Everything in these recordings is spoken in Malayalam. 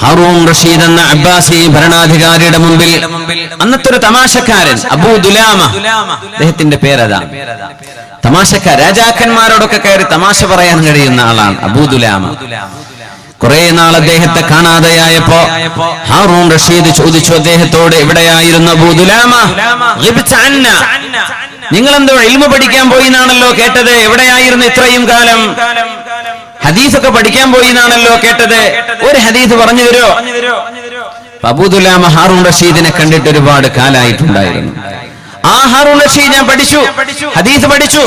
ഹാറൂൺ റഷീദ് എന്ന അബ്ബാസി ഭരണാധികാരിയുടെ മുമ്പിൽ അന്നത്തെ ഒരു തമാശക്കാരൻ അബൂ ദുലാമ, അദ്ദേഹത്തിന്റെ പേരതാ. തമാശക്കാർ, രാജാക്കന്മാരോടൊക്കെ കയറി തമാശ പറയാൻ കഴിയുന്ന ആളാണ് അബൂ ദുലാമ. കുറെ നാൾ അദ്ദേഹത്തെ കാണാതെയായപ്പോ ഹാറൂൺ റഷീദ് ചോദിച്ചു അദ്ദേഹത്തോട്, എവിടെയായിരുന്നു അബൂ ദുലാമ? നിങ്ങളെന്തോ ഇൽമു പഠിക്കാൻ പോയി എന്നാണല്ലോ കേട്ടത്, എവിടെയായിരുന്നു ഇത്രയും കാലം? ഹദീസൊക്കെ പഠിക്കാൻ പോയി എന്നാണല്ലോ കേട്ടത്, ഒരു ഹദീസ് പറഞ്ഞു തരോ? അബൂ ദുലാമ ഹാറൂൺ റഷീദിനെ കണ്ടിട്ട് ഒരുപാട് കാലായിട്ടുണ്ടായിരുന്നു. ആ ഹാറൂൺ റഷീദ്, ഞാൻ പഠിച്ചു, ഹദീസ് പഠിച്ചു.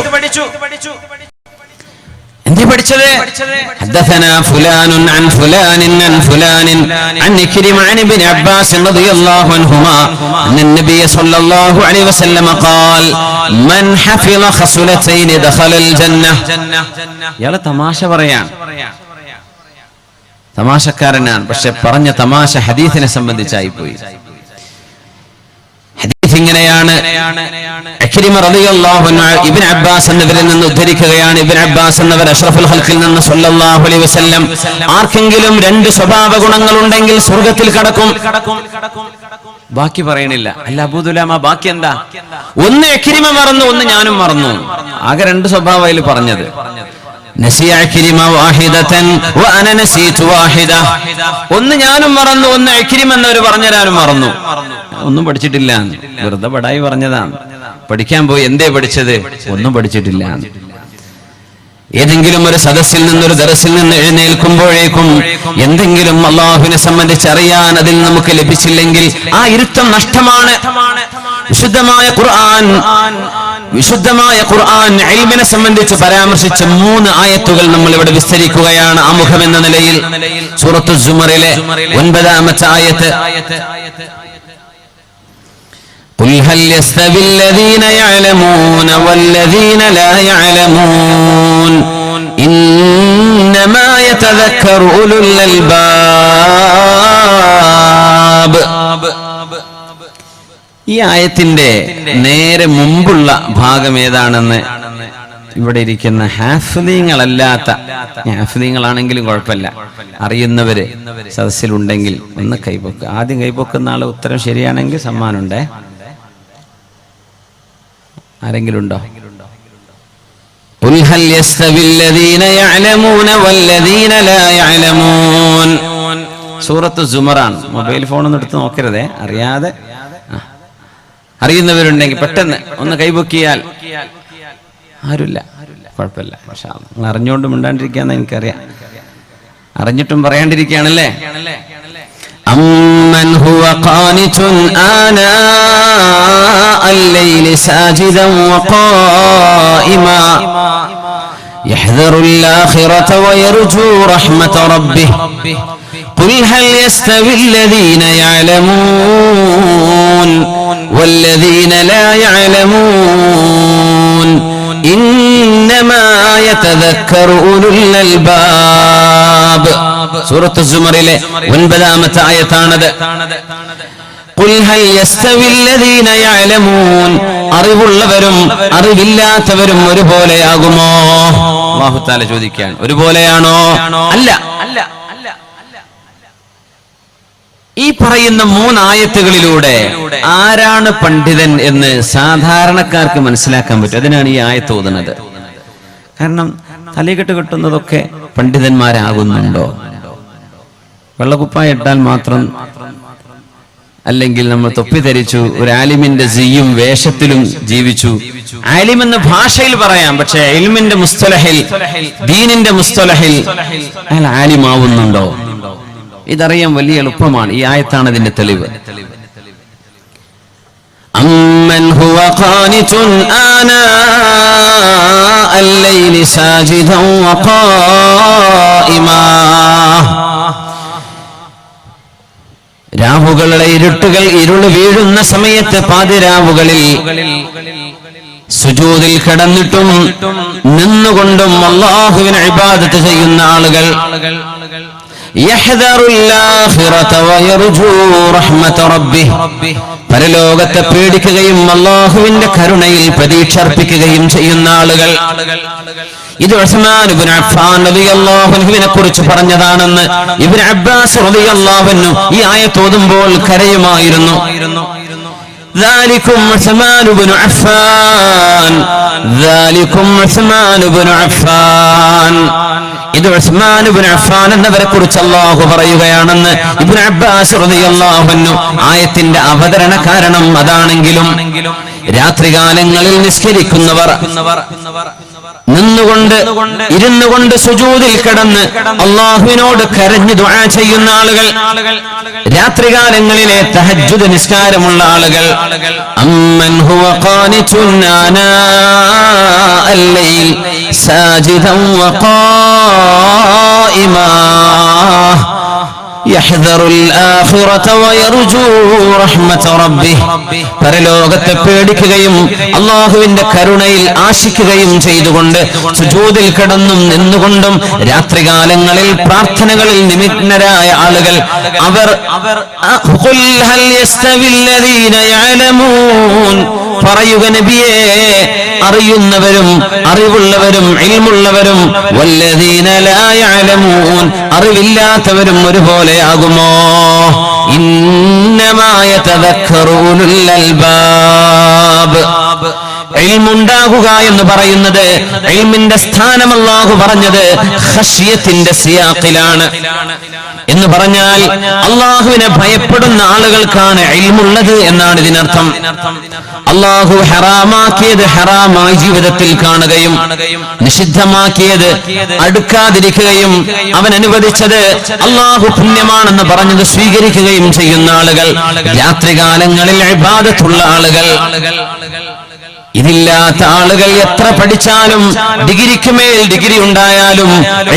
എന്തേ പഠിച്ചത്? ഹദ്ദസനാ ഫുലാനുൻ അൻ ഫുലാനിൻ അൻ ഫുലാനിൻ അൻ ഇക്രിമ അൻ ഇബ്നു അബ്ബാസ് റളിയല്ലാഹു അൻഹുമാ അന്ന നബി സല്ലല്ലാഹു അലൈഹി വസല്ലം ഖാൽ മൻ ഹഫിള ഖസ്ലതൈൻ ദഖലൽ ജന്നഹ. ഇയാൾ തമാശ പറയാൻ, തമാശക്കാരനാണ്. പക്ഷെ പറഞ്ഞ തമാശ ഹദീസിനെ സംബന്ധിച്ചായി പോയി. ഇങ്ങനെയാണ് ഇക്രിമ റളിയല്ലാഹു അൻഹു ഇബ്നു അബ്ബാസ് എന്നവരിൽ നിന്ന് ഉദ്ധരിക്കുകയാണ്. ഇബ്നു അബ്ബാസ് എന്നവർ അഷ്റഫുൽ ഖൽഖിൽ നിന്ന് സല്ലല്ലാഹു അലൈഹി വസല്ലം, ആർക്കെങ്കിലും രണ്ട് സ്വഭാവ ഗുണങ്ങൾ ഉണ്ടെങ്കിൽ സ്വർഗ്ഗത്തിൽ കടക്കും. ബാക്കി പറയണില്ല. അല്ല അബൂ ദുലാമ, ബാക്കി എന്താ? ഒന്ന് ഇക്രിമ മറന്നു, ഒന്ന് ഞാനും മറന്നു. ആകെ രണ്ട് സ്വഭാവം അതിൽ പറഞ്ഞത്. ഒന്ന് ഞാനും മറന്നു, ഒന്ന് ഇക്രിമ എന്നവർ പറഞ്ഞുതരാനും മറന്നു. ഒന്നും പഠിച്ചിട്ടില്ല, വെറുതെ ബടായി പറഞ്ഞതാണ്. പഠിക്കാൻ പോയി, എന്തേ പഠിച്ചത്? ഒന്നും പഠിച്ചിട്ടില്ല. ഏതെങ്കിലും ഒരു സദസ്സിൽ നിന്നൊരു ദർസിൽ നിന്ന് എഴുന്നേൽക്കുമ്പോഴേക്കും എന്തെങ്കിലും അല്ലാഹുവിനെ സംബന്ധിച്ച് അറിയാൻ അതിൽ നമുക്ക് ലഭിച്ചില്ലെങ്കിൽ ആ ഇരുത്തം നഷ്ടമാണ്. വിശുദ്ധമായ ഖുർആൻ ഇൽമിനെ സംബന്ധിച്ച് പരാമർശിച്ച 3 ആയത്തുകൾ നമ്മൾ ഇവിടെ വിസ്തരിക്കുകയാണ് ആമുഖം എന്ന നിലയിൽ. സൂറത്തുൽ സുമറിലെ 9-ാമത്തെ ആയത്ത്, ഖുൽ ഹൽ യസ്തവി الذين يعلمون والذين لا يعلمون إنما يتذكر أولو الألباب. ഈ ആയത്തിന്റെ നേരെ മുമ്പുള്ള ഭാഗം ഏതാണെന്ന് ഇവിടെ ഇരിക്കുന്ന ഹാഫിളീങ്ങളല്ലാത്ത, ഹാഫിളീങ്ങളാണെങ്കിലും കുഴപ്പമില്ല, അറിയുന്നവര് സദസ്സിലുണ്ടെങ്കിൽ ഒന്ന് കൈപൊക്കുക. ആദ്യം കൈപൊക്കുന്ന ആളെ ഉത്തരം ശരിയാണെങ്കിൽ സമ്മാനമുണ്ടേ. ആരെങ്കിലും ഉണ്ടോ? ഖുൽ ഹൽ യസ്തവി الذين يعلمون والذين لا يعلمون. സൂറത്ത് സുമറാണ്. മൊബൈൽ ഫോണൊന്നും എടുത്ത് നോക്കരുതേ, അറിയാതെ. അറിയുന്നവരുണ്ടെങ്കിൽ പെട്ടെന്ന് ഒന്ന് കൈപൊക്കിയാൽ. ആരുമില്ല, കുഴപ്പമില്ല. പക്ഷെ നിങ്ങൾ അറിഞ്ഞുകൊണ്ട് മിണ്ടാണ്ടിരിക്കാന്ന് എനിക്കറിയാം, അറിഞ്ഞിട്ടും പറയാണ്ടിരിക്കുകയാണല്ലേ. أمن هو قانت آناء الليل ساجدا وقائما يحذر الآخرة ويرجو رحمة ربه قل هل يستوي الذين يعلمون والذين لا يعلمون إنما يتذكر أولو الألباب. സൂറത്ത് സുമറിലെ 9-ാമത്തെ ആയത്താണത്. ഖുൽ ഹൽ യസ്തവി الذين يعلمون. അറിവുള്ളവരും അറിവില്ലാത്തവരും ഒരുപോലെയാകുമോ? അല്ലാഹു തആല ചോദിക്കുകയാണ്, ഒരുപോലെയാണോ? അല്ല. ഈ പറയുന്ന 3 ആയത്തുകളിലൂടെ ആരാണ് പണ്ഡിതൻ എന്ന് സാധാരണക്കാർക്ക് മനസ്സിലാക്കാൻ പറ്റും. അതിനാണ് ഈ ആയത്ത് ഓതുന്നത്. കാരണം തലകെട്ട് കെട്ടുന്നതൊക്കെ പണ്ഡിതന്മാരാകുന്നുണ്ടോ? വെള്ളക്കുപ്പായ ഇട്ടാൽ മാത്രം, അല്ലെങ്കിൽ നമ്മൾ തൊപ്പി ധരിച്ചു, ഒരു ആലിമിന്റെ സിയും വേഷത്തിലും ജീവിച്ചു. ആലിം എന്ന ഭാഷയിൽ പറയാം, പക്ഷെ ഇൽമിന്റെ മുസ്തലഹിൽ, ദീനിന്റെ മുസ്തലഹിൽ അയാൾ ആലിമാവുന്നുണ്ടോ? ഇതറിയാൻ വലിയ എളുപ്പമാണ്. ഈ ആയത്താണ് ഇതിന്റെ തെളിവ്. അമ്മൻ ഹുവ ഖാനിതുൻ ആനാഅ അൽ-ലൈലി സാജിദൻ വഖായിമാ. രാവുകളുടെ ഇരുള് വീഴുന്ന സമയത്ത് പാതിരാവുകളിൽ സുജൂദിൽ കിടന്നിട്ടും നിന്നുകൊണ്ടും അല്ലാഹുവിനെ ഇബാദത്ത് ചെയ്യുന്ന ആളുകൾ, പരലോകത്തെ പേടിക്കുകയും അല്ലാഹുവിന്റെ കരുണയിൽ പ്രതീക്ഷ അർപ്പിക്കുകയും ചെയ്യുന്ന ആളുകൾ, ഇത് ഉസ്മാൻ ഇബ്നു അഫ്ഫാൻ റളിയല്ലാഹു അൻഹുവിനെ കുറിച്ച് പറഞ്ഞതാണെന്ന് ഇബ്നു അബ്ബാസ് റളിയല്ലാഹു അൻഹു ഈ ആയത്ത് ഓതുമ്പോൾ കരയുമായിരുന്നു. ذلكم عثمان بن عفان ذلكم عثمان بن عفان ഇത് ഉസ്മാൻ ഇബ്നു അഫ്ഫാൻ എന്നവരെ കുറിച്ച് അല്ലാഹു പറയുകയാണെന്ന് ഇബ്നു അബ്ബാസ് റളിയല്ലാഹു അൻഹു ആയത്തിന്റെ അവതരണ കാരണം അതാണെങ്കിലും രാത്രികാലങ്ങളിൽ നിസ്കരിക്കുന്നവർ നിന്നുകൊണ്ട് ഇരുന്നുകൊണ്ട് സുജൂദിൽ കിടന്ന് അല്ലാഹുവിനോട് കരഞ്ഞു ദുആ ചെയ്യുന്ന ആളുകൾ, രാത്രികാലങ്ങളിലെ തഹജ്ജുദ് നിസ്കാരമുള്ള ആളുകൾ, അമ്മൻ ഹുവ ഖാനിതുൻ ആനാ അൽ-ലൈൽ സാജിദൻ വഖായിമാ യഹ്ദറുൽ ആഖിറത വയർജൂ റഹ്മത റബ്ബിഹി, പരലോകത്തെ പേടിക്കുകയും അല്ലാഹുവിന്റെ കരുണയിൽ ആശിക്കുകയും ചെയ്തുകൊണ്ട് സുജൂദിൽ കിടന്നും നിന്നുകൊണ്ടും രാത്രികാലങ്ങളിൽ പ്രാർത്ഥനകളിൽ നിമഗ്നരായ ആളുകൾ, അവർ ഖുൽ ഹൽ യസ്തവിൽ ലദീന യഅലമൂൻ, പറയുക നബിയേ, അറിയുന്നവരും അറിവുള്ളവരും ഇൽമുള്ളവരും വല്ലദീന ലാ യഅലമൂൻ, അറിവില്ലാത്തവരും ഒരുപോലെയാകുമോ? ഇന്നമാ യതദക്കറു ഉലുൽ അൽബാബ്. ഇൽമുണ്ടാകുക എന്ന് പറയുന്നത്, ഇൽമിന്റെ സ്ഥാനം അല്ലാഹു പറഞ്ഞത് ഖശ്യത്തിന്റെ സിയാഖിലാണ്. എന്ന് പറഞ്ഞാൽ അല്ലാഹുവിനെ ഭയപ്പെടുന്ന ആളുകൾക്കാണ് ഇൽമുള്ളത് എന്നാണ് ഇതിനർത്ഥം. അല്ലാഹു ഹറാമാക്കിയത് ഹറാമായി ജീവിതത്തിൽ കാണുകയും നിഷിദ്ധമാക്കിയത് അടുക്കാതിരിക്കുകയും അവൻ അനുവദിച്ചത് അല്ലാഹു പുണ്യമാണെന്ന് പറഞ്ഞത് സ്വീകരിക്കുകയും ചെയ്യുന്ന ആളുകൾ, രാത്രികാലങ്ങളിൽ ഇബാദത്തുള്ള ആളുകൾ. ഇതില്ലാത്ത ആളുകൾ എത്ര പഠിച്ചാലും ഡിഗ്രിക്ക് മേൽ ഡിഗ്രി ഉണ്ടായാലും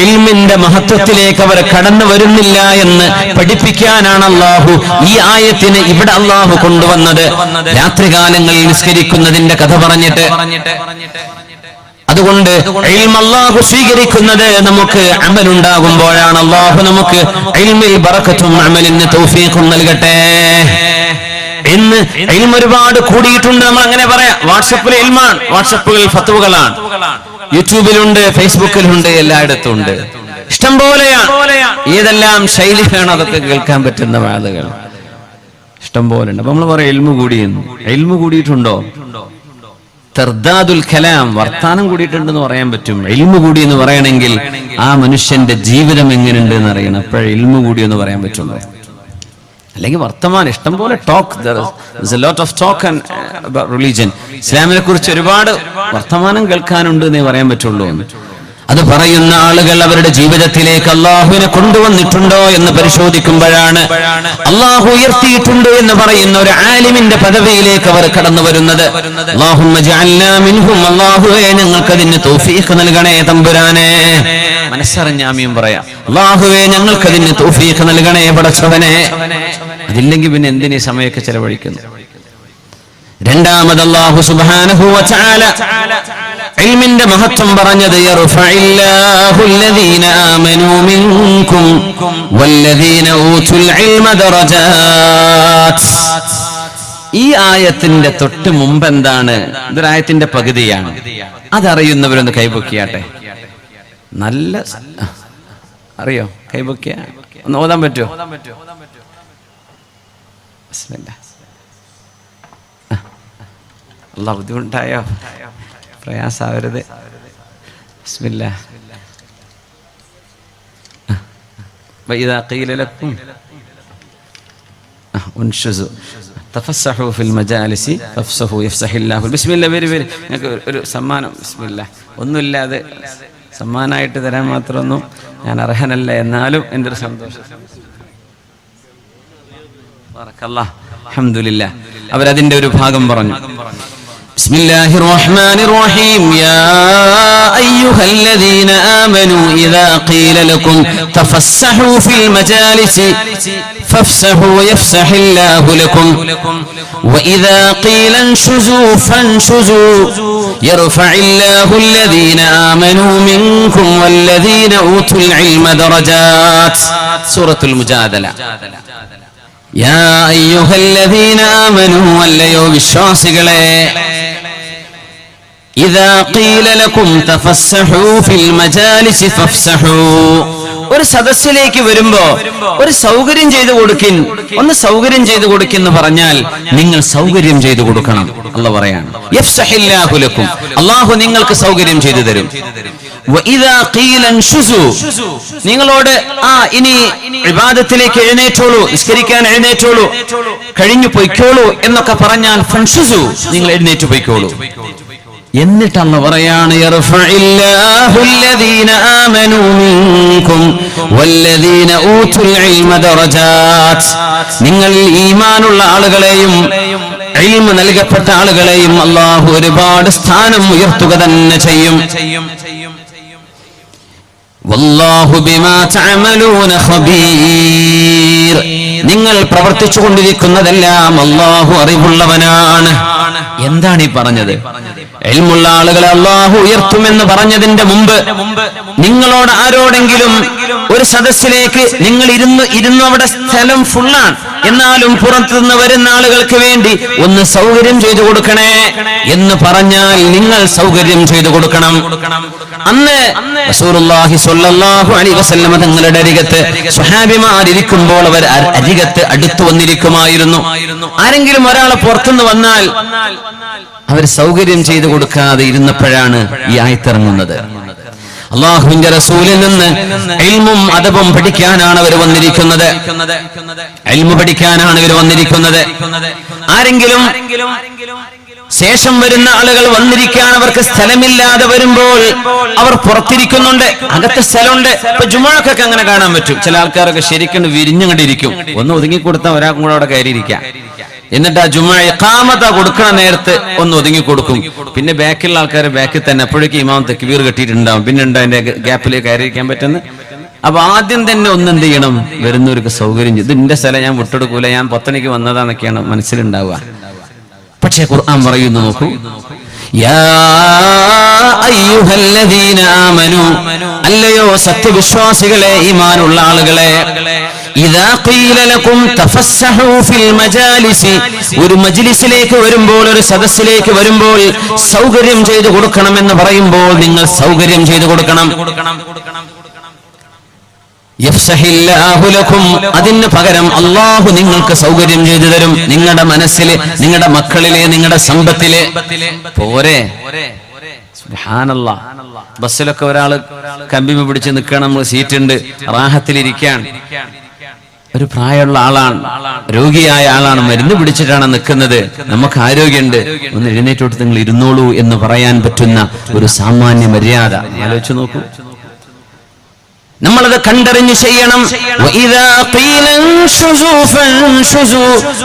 ഇൽമിന്റെ മഹത്വത്തിലേക്ക് അവർ കടന്നു വരുന്നില്ല എന്ന് പഠിപ്പിക്കാനാണ് അല്ലാഹു ഈ ആയത്തിന് ഇവിടെ അല്ലാഹു കൊണ്ടുവന്നത്. രാത്രികാലങ്ങളിൽ നിസ്കരിക്കുന്നതിന്റെ കഥ പറഞ്ഞിട്ട്, അതുകൊണ്ട് ഇൽമ് അല്ലാഹു സ്വീകരിക്കുന്നത് നമുക്ക് അമലുണ്ടാകുമ്പോഴാണ്. അല്ലാഹു നമുക്ക് ഇൽമിൽ ബറക്കത്തും അമലിന് തൗഫീഖും നൽകട്ടെ. ഇന്ന് ഇൽമ് ഒരുപാട് കൂടിയിട്ടുണ്ട്, നമ്മൾ അങ്ങനെ പറയാം. വാട്സപ്പിൽ ഇൽമാണ്, വാട്സപ്പുകൾ ഫത്വകളാണ്, യൂട്യൂബിലുണ്ട്, ഫേസ്ബുക്കിലുണ്ട്, എല്ലായിടത്തും ഉണ്ട്, ഇഷ്ടം പോലെയാണ്. ഏതെല്ലാം ശൈലി വേണം അതൊക്കെ കേൾക്കാൻ പറ്റുന്ന ആളുകൾ ഇഷ്ടം പോലെ ഉണ്ട്. അപ്പൊ നമ്മൾ പറയാം ഇൽമു കൂടിയെന്ന്. ഇൽമു കൂടിയിട്ടുണ്ടോ? തർദാദുൽ കലാം, വർത്താനം കൂടിയിട്ടുണ്ടെന്ന് പറയാൻ പറ്റും. ഇൽമു കൂടി എന്ന് പറയണമെങ്കിൽ ആ മനുഷ്യന്റെ ജീവിതം എങ്ങനെയുണ്ട് എന്ന് അറിയണം. അപ്പോഴേ ഇൽമു കൂടി എന്ന് പറയാൻ പറ്റുള്ളൂ. അല്ലെങ്കിൽ വർത്തമാനം ഇഷ്ടം പോലെ talk, lot of talk about religion, ഇസ്ലാമിനെ കുറിച്ച് ഒരുപാട് വർത്തമാനം കേൾക്കാനുണ്ട് എന്നേ പറയാൻ പറ്റുള്ളൂ. അത് പറയുന്ന ആളുകൾ അവരുടെ ജീവിതത്തിലേക്ക് അള്ളാഹുവിനെ കൊണ്ടുവന്നിട്ടുണ്ടോ എന്ന് പരിശോധിക്കുമ്പോഴാണ് അള്ളാഹു ഉയർത്തിയിട്ടുണ്ട് എന്ന് പറയുന്ന ഒരു ആലിമിന്റെ പദവിയിലേക്ക് അവർ കടന്നു വരുന്നത്. അല്ലാഹുമ്മ ജഅൽനാ മിൻഹും, അല്ലാഹുവേ ഞങ്ങൾക്ക് അതിന് തൗഫീഖ് നൽകണേ തമ്പുരാനെ. മനസ്സറിഞ്ഞാമിയും പറയാം, അല്ലാഹുവേ ഞങ്ങൾക്ക് അതിന് തൗഫീഖ് നൽകണേ പടച്ചവനെ. അതില്ലെങ്കിൽ പിന്നെ എന്തിനീ സമയമൊക്കെ ചെലവഴിക്കുന്നു? രണ്ടാമത് അല്ലാഹു സുബ്ഹാനഹു വ തആല ഇൽമിന്റെ മഹത്വം പറഞ്ഞത് യർഫഇല്ലാഹു അല്ലദീന ആമനൂ മിൻകും വല്ലദീന ഊതുൽ ഇൽമ ദറജാത്ത്. ഈ ആയത്തിന്റെ തൊട്ട് മുമ്പ് എന്താണ്? ഇതൊരു ആയത്തിന്റെ പകുതിയാണ്. അതറിയുന്നവരൊന്ന് കൈപൊക്കിയാട്ടെ. നല്ല അറിയോ? കൈപൊക്കിയ ഒന്ന് ഓതാൻ പറ്റുമോ? അല്ലാഹ് ബുദ്ധിമുട്ടായോ? പ്രയാസാവരുത്. ബിസ്മില്ലാ. വഇദാ ഖീല ലക്കും ഉൻഷുസു തഫസ്സഹു ഫിൽ മജാലിസി ഫഫ്സഹു യഫ്സഹില്ലാഹു. ബിസ്മില്ലാ. വരി നിങ്ങൾക്ക് ഒരു സമ്മാനം. ബിസ്മില്ലാ. ഒന്നുമില്ലാതെ സമ്മാനമായിട്ട് തരാൻ മാത്രമൊന്നും ഞാൻ അർഹനല്ല, എന്നാലും എൻ്റെ ഒരു സന്തോഷം. ബറക്കല്ലാഹ്. അൽഹംദുലില്ലാഹ്. അവരതിൻ്റെ ഒരു ഭാഗം പറഞ്ഞു. ബിസ്മില്ലാഹിർ റഹ്മാനിർ റഹീം. യാ അയ്യുഹല്ലദീന ആമനൂ ഇദാ ഖീല ലക്കും തഫസ്സഹു ഫിൽ മജാലിസി ഫഫ്സഹു യഫ്സഹില്ലാഹു ലക്കും വഇദാ ഖീല അൻഷുസൂ ഫൻഷുസൂ യർഫഇല്ലാഹു അല്ലദീന ആമനൂ മിൻകും വല്ലദീന ഊതുൽ ഇൽമ ദറജാത്ത്. സൂറത്തുൽ മുജാദല. യാ അയ്യുഹല്ലദീന ആമനൂ, അല്ലയോ വിശ്വാസികളെ, ഇദാ ഖീല ലകും തഫസ്സഹൂ ഫിൽ മജാലിസി ഫഫ്സഹൂ. ഒരു സദസ്സിലേക്ക് വരുമ്പോ ഒരു സൗകര്യം ചെയ്തു കൊടുക്കിൻ, ഒന്ന് സൗകര്യം ചെയ്തു കൊടുക്കെന്ന് പറഞ്ഞാൽ നിങ്ങൾ സൗകര്യം ചെയ്തു കൊടുക്കണം. അല്ലാഹു പറയാണ് യഫ്സഹില്ലാഹു ലക്കും, അല്ലാഹു നിങ്ങൾക്ക് സൗകര്യം ചെയ്തു തരും. വഇദാ ഖീല അൻഷുസു, നിങ്ങളോട് ഇനി ഇബാദത്തിലേക്ക് എഴുന്നേറ്റോളൂ, നിസ്കരിക്കാൻ എഴുന്നേറ്റോളൂ, കഴിഞ്ഞു പൊയ്ക്കോളൂ എന്നൊക്കെ പറഞ്ഞാൽ ഫൻഷുസു, നിങ്ങൾ എഴുന്നേറ്റ് പൊയ്ക്കോളൂ. എന്നിട്ട് അല്ലാഹു പറയാണ് യർഫഇല്ലാഹു അല്ലദീന ആമനൂ മിൻകും വല്ലദീന ഊതുൽ ഇൽമ ദറജാത്ത്. നിങ്ങൾ ഈമാനുള്ള ആളുകളെയും ഇൽമ നൽകപ്പെട്ട ആളുകളെയും അല്ലാഹു ഒരുപാട് സ്ഥാനം ഉയർത്തുക തന്നെ ചെയ്യും. വല്ലാഹു ബിമാ തഅമലൂന ഖബീർ. നിങ്ങൾ പ്രവർത്തിച്ചു കൊണ്ടിരിക്കുന്നതെല്ലാം അല്ലാഹു അറിവുള്ളവനാണ്. എന്താണ് ഈ പറഞ്ഞത്? ഇൽമുള്ള ആളുകളെ അല്ലാഹു ഉയർത്തുമെന്ന് പറഞ്ഞതിന്റെ മുമ്പ് നിങ്ങളോട് ആരോടെങ്കിലും ഒരു സദസ്സിലേക്ക് നിങ്ങൾ ഇരുന്നു അവിടെ സ്ഥലം ഫുള്ളാണ്, എന്നാലും പുറത്തുനിന്ന് വരുന്ന ആളുകൾക്ക് വേണ്ടി ഒന്ന് സൗകര്യം ചെയ്തു കൊടുക്കണേ എന്ന് പറഞ്ഞാൽ നിങ്ങൾ സൗകര്യം ചെയ്തു കൊടുക്കണം. അന്ന് റസൂലുള്ളാഹി സ്വല്ലല്ലാഹു അലൈഹി വസല്ലം തങ്ങളുടെ അരികത്ത് സ്വഹാബിമാരിയ്ക്കുമ്പോൾ അവർ അരികത്ത് അടുത്തു വന്നിരിക്കുമായിരുന്നു. ആരെങ്കിലും ഒരാളെ പുറത്തുനിന്ന് വന്നാൽ അവർ സൗകര്യം ചെയ്തു കൊടുക്കാതെ ഇരുന്നപ്പോഴാണ് ഈ ആയത്തിറങ്ങുന്നത്. അല്ലാഹുവിന്റെ റസൂലിൽ നിന്ന് ഇൽമും അദബും പഠിക്കാനാണ് അവർ വന്നിരിക്കുന്നത്. ഇൽമു പഠിക്കാനാണ് ഇവർ വന്നിരിക്കുന്നത്. ആരെങ്കിലും ശേഷം വരുന്ന ആളുകൾ വന്നിരിക്കാൻ അവർക്ക് സ്ഥലമില്ലാതെ വരുമ്പോൾ അവർ പുറത്തിരിക്കുന്നുണ്ട്, അകത്ത് സ്ഥലമുണ്ട്. ഇപ്പൊ ജുമുഅക്കൊക്കെ അങ്ങനെ കാണാൻ പറ്റും. ചില ആൾക്കാരൊക്കെ ശരിക്കും വിരിഞ്ഞുകൊണ്ടിരിക്കും. ഒന്ന് ഒതുങ്ങിക്കൊടുത്താൽ ഒരാൾക്കും കൂടെ അവിടെ കയറിയിരിക്കാം. എന്നിട്ട് ആ ജുമുഅ ഇഖാമത കൊടുക്കണ നേരത്ത് ഒന്ന് ഒതുങ്ങി കൊടുക്കും. പിന്നെ ബാക്കിലുള്ള ആൾക്കാർ ബാക്കിൽ തന്നെ അപ്പോഴേക്കും ഇമാം തക്ബീർ കെട്ടിയിട്ടുണ്ടാവും. പിന്നെ ഉണ്ട് അതിന്റെ ഗ്യാപ്പിലേക്ക് കയറിയിരിക്കാൻ പറ്റുന്ന. അപ്പൊ ആദ്യം തന്നെ ഒന്ന് എന്ത് ചെയ്യണം, വരുന്നവർക്ക് സൗകര്യം ചെയ്ത് എന്റെ സ്ഥലം ഞാൻ വിട്ടെടുക്കൂല, ഞാൻ 10 മണിക്ക് വന്നതാന്നൊക്കെയാണ് മനസ്സിലുണ്ടാവുക. പക്ഷേ ഖുർആൻ പറയുന്നു, നോക്കൂ, യാ അയ്യുഹല്ലദീന ആമനൂ, അല്ലയോ സത്യവിശ്വാസികളെ, ഈമാനുള്ള ആളുകളെ, ഇദാ ഖീല ലകും തഫസ്സഹൂ ഫിൽ മജാലിസി, ഒരു മജ്ലിസിലേക്ക് വരുമ്പോൾ, ഒരു സദസ്സിലേക്ക് വരുമ്പോൾ സൗകര്യം ചെയ്തു കൊടുക്കണമെന്ന് പറയുമ്പോൾ നിങ്ങൾ സൗകര്യം ചെയ്തു കൊടുക്കണം. യഫ്സഹില്ലാഹു ലക്കും, അതിന് പകരം അല്ലാഹു നിങ്ങൾക്ക് സൗകര്യം ചെയ്തു തരും. നിങ്ങളുടെ മനസ്സിലെ, നിങ്ങളുടെ മക്കളിലെ, നിങ്ങളുടെ സമ്പത്തിലെ. പോരെ സുബ്ഹാനല്ലാഹ്. ബസ്സിലൊക്കെ ഒരാള് കമ്പിമ പിടിച്ച് നിൽക്കണം, നമ്മൾ സീറ്റുണ്ട്, റാഹത്തിലിരിക്കാൻ. ഒരു പ്രായമുള്ള ആളാണ്, രോഗിയായ ആളാണ്, മരുന്ന് പിടിച്ചിട്ടാണ് നിൽക്കുന്നത്, നമുക്ക് ആരോഗ്യമുണ്ട്, ഒന്ന് എഴുന്നേറ്റോട്ട് നിങ്ങൾ ഇരുന്നോളൂ എന്ന് പറയാൻ പറ്റുന്ന ഒരു സാമാന്യ മര്യാദ ആലോചിച്ചു നോക്കൂ. നമ്മളത് കണ്ടറിഞ്ഞ് ചെയ്യണം.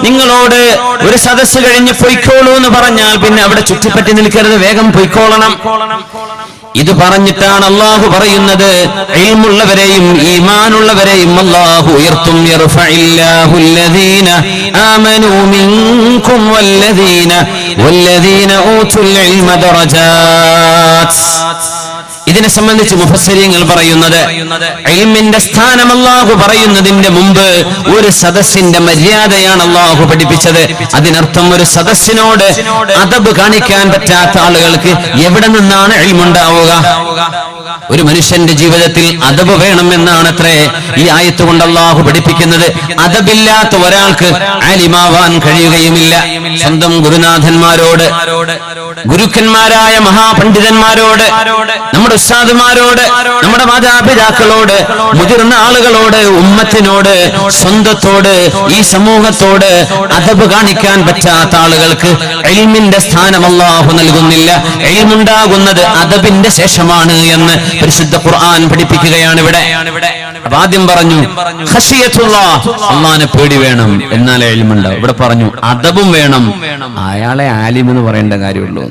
നിങ്ങളോട് ഒരു സദസ്സ് കഴിഞ്ഞ് പൊയ്ക്കോളൂ എന്ന് പറഞ്ഞാൽ പിന്നെ അവിടെ ചുറ്റിപ്പറ്റി നിൽക്കരുത്, വേഗം പൊയ്ക്കോളണം. ഇത് പറഞ്ഞിട്ടാണ് അല്ലാഹു പറയുന്നത്, ഇൽമുള്ളവരെയും ഈമാനുള്ളവരെയും അല്ലാഹു ഉയർത്തും. യർഫഇല്ലാഹു അല്ലദീന ആമനൂ മിൻകും വല്ലദീന ഊതുൽ ഇൽമ ദറജാത്ത്. ഇതിനെ സംബന്ധിച്ച് മുഫസ്സിരീങ്ങൾ പറയുന്നത്, ഇൽമിന്റെ സ്ഥാനം അല്ലാഹു പറയുന്നതിന്റെ മുമ്പ് ഒരു സദസ്സിന്റെ മര്യാദയാണ് അല്ലാഹു പഠിപ്പിച്ചത്. അതിനർത്ഥം ഒരു സദസ്സിനോട് അദബ് കാണിക്കാൻ പറ്റാത്ത ആളുകൾക്ക് എവിടെ നിന്നാണ് ഇൽമുണ്ടാവുക? ഒരു മനുഷ്യന്റെ ജീവിതത്തിൽ അദബ് വേണമെന്നാണ് അത്രേ ഈ ആയത്ത് കൊണ്ട് അല്ലാഹു പഠിപ്പിക്കുന്നത്. അദബില്ലാത്ത ഒരാൾക്ക് ആലിമാവാൻ കഴിയുകയുമില്ല. സ്വന്തം ഗുരുനാഥന്മാരോട്, ഗുരുക്കന്മാരായ മഹാപണ്ഡിതന്മാരോട്, നമ്മുടെ ഉസ്താദുമാരോട്, നമ്മുടെ മാതാപിതാക്കളോട്, മുതിർന്ന ആളുകളോട്, ഉമ്മത്തിനോട്, സ്വന്തത്തോട്, ഈ സമൂഹത്തോട് അദബ് കാണിക്കാൻ പറ്റാത്ത ആളുകൾക്ക് ഇൽമിന്റെ സ്ഥാനം അല്ലാഹു നൽകുന്നില്ല. ഇൽമുണ്ടാകുന്നത് അദബിന്റെ ശേഷമാണ് എന്ന് പരിശുദ്ധ ഖുർആൻ പഠിപ്പിക്കുകയാണ് ഇവിടെ. ആദ്യം പറഞ്ഞു ഖശിയത്തുല്ലാഹ്, അല്ലാഹുവിനെ പേടി വേണം, എന്നാലേ ഇൽമുണ്ടാവും. ഇവിടെ പറഞ്ഞു അദബും വേണം, അയാളെ ആലിം എന്ന് പറയേണ്ട കാര്യമുള്ളൂ.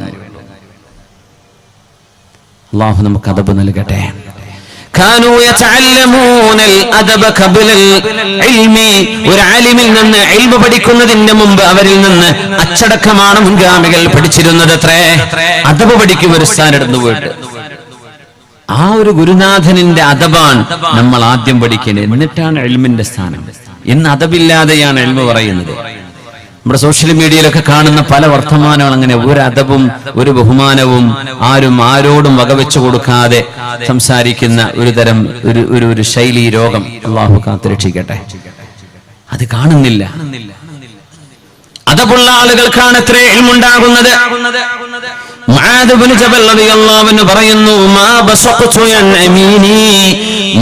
അല്ലാഹു നമുക്ക് അദബ് നൽകട്ടെ. كانوا يتعلمون الادب قبل العلم. ഒരു ആലിമിൽ നിന്ന് ഇൽമു പഠിക്കുന്നതിന് മുമ്പ് അവരിൽ നിന്ന് അച്ചടക്കമാണ് മുൻഗാമികൾ പഠിച്ചിരുന്നത്. അത്രേ അദബ് പഠിക്കും ഒരു സ്ഥാനത്ത് പോയിട്ട്. ആ ഒരു ഗുരുനാഥനിന്റെ അദബാണ് നമ്മൾ ആദ്യം പഠിക്കേണ്ടത്, എന്നിട്ടാണ് ഇൽമിന്റെ സ്ഥാനം. ഇന്ന് അദബില്ലാതെയാണ് ഇൽമു പറയുന്നത്. നമ്മുടെ സോഷ്യൽ മീഡിയയിലൊക്കെ കാണുന്ന പല വർത്തമാനങ്ങൾ അങ്ങനെ ഒരു അദബും ഒരു ബഹുമാനവും ആരോടും വകവെച്ചു കൊടുക്കാതെ സംസാരിക്കുന്ന ഒരു തരം ഒരു ശൈലി രോഗം അള്ളാഹു കാത്തുരക്ഷിക്കട്ടെ. അത് കാണുന്നില്ല. അദബുള്ള ആളുകൾക്കാണ് ഇത്ര ഇൽമുണ്ടാകുന്നത്. മുആദ് ഇബ്നു ജബൽ റളിയല്ലാഹു അൻഹു പറയുന്നു, മാ ബസഖതു അൻ യമീനി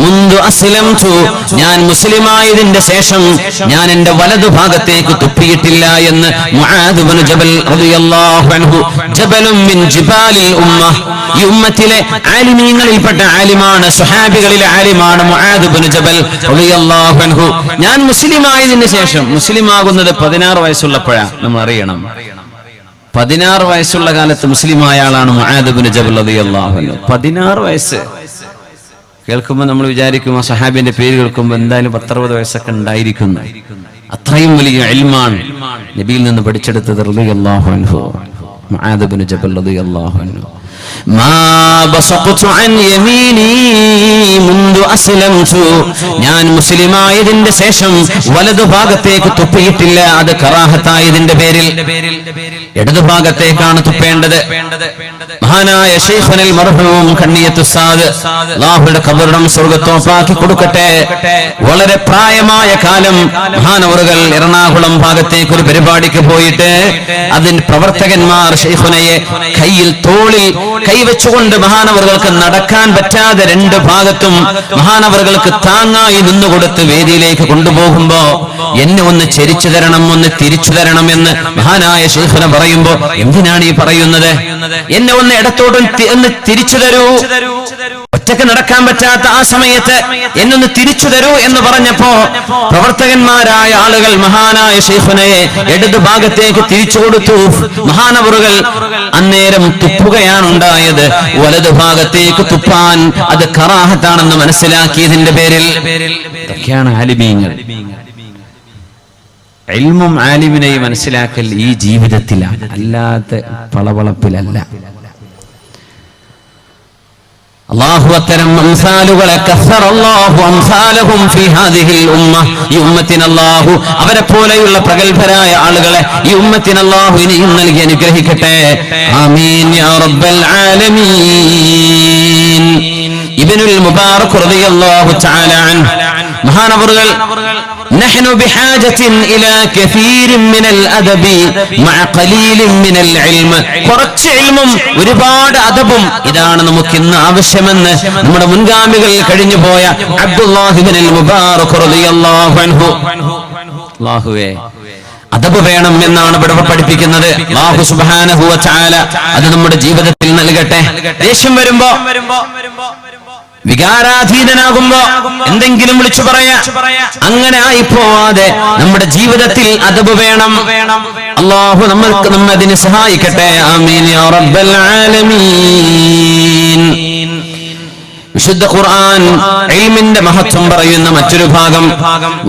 മുൻദു അസ്ലംതു, ഞാൻ മുസ്ലിമായതിന്റെ ശേഷം ഞാൻ എന്റെ വലതുഭാഗത്തേക്ക് തുപ്പിയിട്ടില്ല എന്ന് മുആദ് ഇബ്നു ജബൽ റളിയല്ലാഹു അൻഹു. ജബലുൻ മിൻ ജിബാലിൽ ഉമ്മ, ഈ ഉമ്മത്തിലെ ആലിമീങ്ങളിൽപ്പെട്ട ആലിമാണ്, സ്വഹാബികളിലെ ആലിമാണ് മുആദ് ഇബ്നു ജബൽ റളിയല്ലാഹു അൻഹു. ഞാൻ മുസ്ലിമായതിന് ശേഷം, മുസ്ലിമാകുന്നത് 16 വയസ്സുള്ളപ്പോഴാണ്, നമ്മൾ അറിയണം. 16 വയസ്സുള്ള കാലത്ത് മുസ്ലിമായ ആളാണ് മുആദ് ഇബ്നു ജബൽ റളിയല്ലാഹു അൻഹു. 16 വയസ്സ് കേൾക്കുമ്പോൾ നമ്മൾ വിചാരിക്കും ആ സഹാബിന്റെ പേര് കേൾക്കുമ്പോൾ എന്തായാലും 10-60 വയസ്സൊക്കെ ഉണ്ടായിരിക്കുന്നു. അത്രയും വലിയ ഇൽമാണ് നബിയിൽ നിന്ന് പഠിച്ചെടുത്തത് റളിയല്ലാഹു അൻഹു, മുആദ് ഇബ്നു ജബൽ റളിയല്ലാഹു അൻഹു. മാ ബസഖതു അൻ യമീനി മുൻദു അസ്ലംതു, ഞാൻ മുസ്ലിമായതിന്റെ ശേഷം വലതുഭാഗത്തേക്ക് തുപ്പിയിട്ടില്ല. അത് കറാഹത്തായതിന്റെ പേരിൽ ഇടതുഭാഗത്തേക്കാണ് തുപ്പേണ്ടത്. മഹാനായ ശൈഖുൽ മർഹൂം കണ്ണിയത്ത് ഉസ്താദ് അല്ലാഹുവിന്റെ ഖബറിടം സ്വർഗ്ഗത്തോപ്പാക്കി കൊടുക്കട്ടെ, വളരെ പ്രായമായ കാലം മഹാനവറുകൾ എറണാകുളം ഭാഗത്തേക്ക് ഒരു പരിപാടിക്ക് പോയിട്ട് അതിന് പ്രവർത്തകന്മാർ ശൈഖുനയെ കയ്യിൽ തോളിൽ കൈവച്ചുകൊണ്ട് മഹാനവറുകൾക്ക് നടക്കാൻ പറ്റാതെ 2 ഭാഗത്തും മഹാനവറുകൾക്ക് താങ്ങായി നിന്നുകൊടുത്ത് വേദിയിലേക്ക് കൊണ്ടുപോകുമ്പോ എന്നെ ഒന്ന് ചെരിച്ചു തരണം, ഒന്ന് തിരിച്ചു തരണം എന്ന് മഹാനായ ശൈഖുന പറയുമ്പോ, എന്തിനാണ് ഈ പറയുന്നത്? എന്നെ ഒന്ന് ഇടത്തോട്ടും ഒന്ന് തിരിച്ചു തരൂ, ഒറ്റക്ക് നടക്കാൻ പറ്റാത്ത ആ സമയത്ത് എന്നൊന്ന് തിരിച്ചു തരൂ എന്ന് പറഞ്ഞപ്പോ പ്രവർത്തകന്മാരായ ആളുകൾ മഹാനായ ശൈഖുനയെ ഇടതു ഭാഗത്തേക്ക് തിരിച്ചു കൊടുത്തു. മഹാനവറുകൾ അന്നേരം തുപ്പുകയാണ് ഉണ്ടായത്. വലതു ഭാഗത്തേക്ക് തുപ്പാൻ അത് കറാഹത്താണെന്ന് മനസ്സിലാക്കിയതിന്റെ പേരിൽ ഇതൊക്കെയാണ് ആലിമീങ്ങൾ. ഇൽമും ആലിമിനെയും മനസ്സിലാക്കൽ ഈ ജീവിതത്തിലാണ്, അല്ലാതെ പളവളപ്പിലല്ല. അല്ലാഹു അത്തരം അംസാലുകളെ കസ്സറല്ലാഹു അംസാലഹും ഫീ ഹാദിഹിൽ ഉമ്മ, ഈ ഉമ്മത്തിന് അല്ലാഹു അവരെ പോലെയുള്ള പ്രഗൽഭരായ ആളുകളെ ഈ ഉമ്മത്തിന് അല്ലാഹു ഇനിയും നൽകി അനുഗ്രഹിക്കട്ടെ. ആമീൻ യാ റബ്ബൽ ആലമീൻ. ഇബ്നുൽ മുബാറക് റളിയല്ലാഹു തആല അൻഹു മഹാനവറുകൾ, നഹ്നു ബിഹാജത്തിൻ ഇലാ കസീരിൻ മിനൽ അദബി മഅ ഖലീലിൻ മിനൽ ഇൽമ, കുറച്ച് ഇൽമും ഒരുപാട് അദബും ഇതാണ് നമുക്ക് ഇന്ന് ആവശ്യമെന്ന് നമ്മുടെ മുൻഗാമികൾ കഴിഞ്ഞുപോയ അബ്ദുല്ലാഹ് ഇബ്നുൽ മുബാറക് റളിയല്ലാഹു അൻഹു. അല്ലാഹുവേ, അദബ് വേണം എന്നാണ് ഇവിടെ പഠിപ്പിക്കുന്നത്. അല്ലാഹു സുബ്ഹാനഹു വ തആല അത് നമ്മുടെ ജീവിതത്തിൽ നൽകട്ടെ. ദേഷ്യം വരുമ്പോ, വികാരാധീനനാകുമ്പോ എന്തെങ്കിലും വിളിച്ചു പറയാ, അങ്ങനെ ആയിപ്പോവാതെ നമ്മുടെ ജീവിതത്തിൽ അദബ് വേണം. അല്ലാഹു നമ്മെ അതിന് സഹായിക്കട്ടെ. ആമീൻ യാ റബ്ബൽ ആലമീൻ. വിശുദ്ധ ഖുർആൻ ഇൽമിന്റെ മഹത്വം പറയുന്ന മറ്റൊരു ഭാഗം,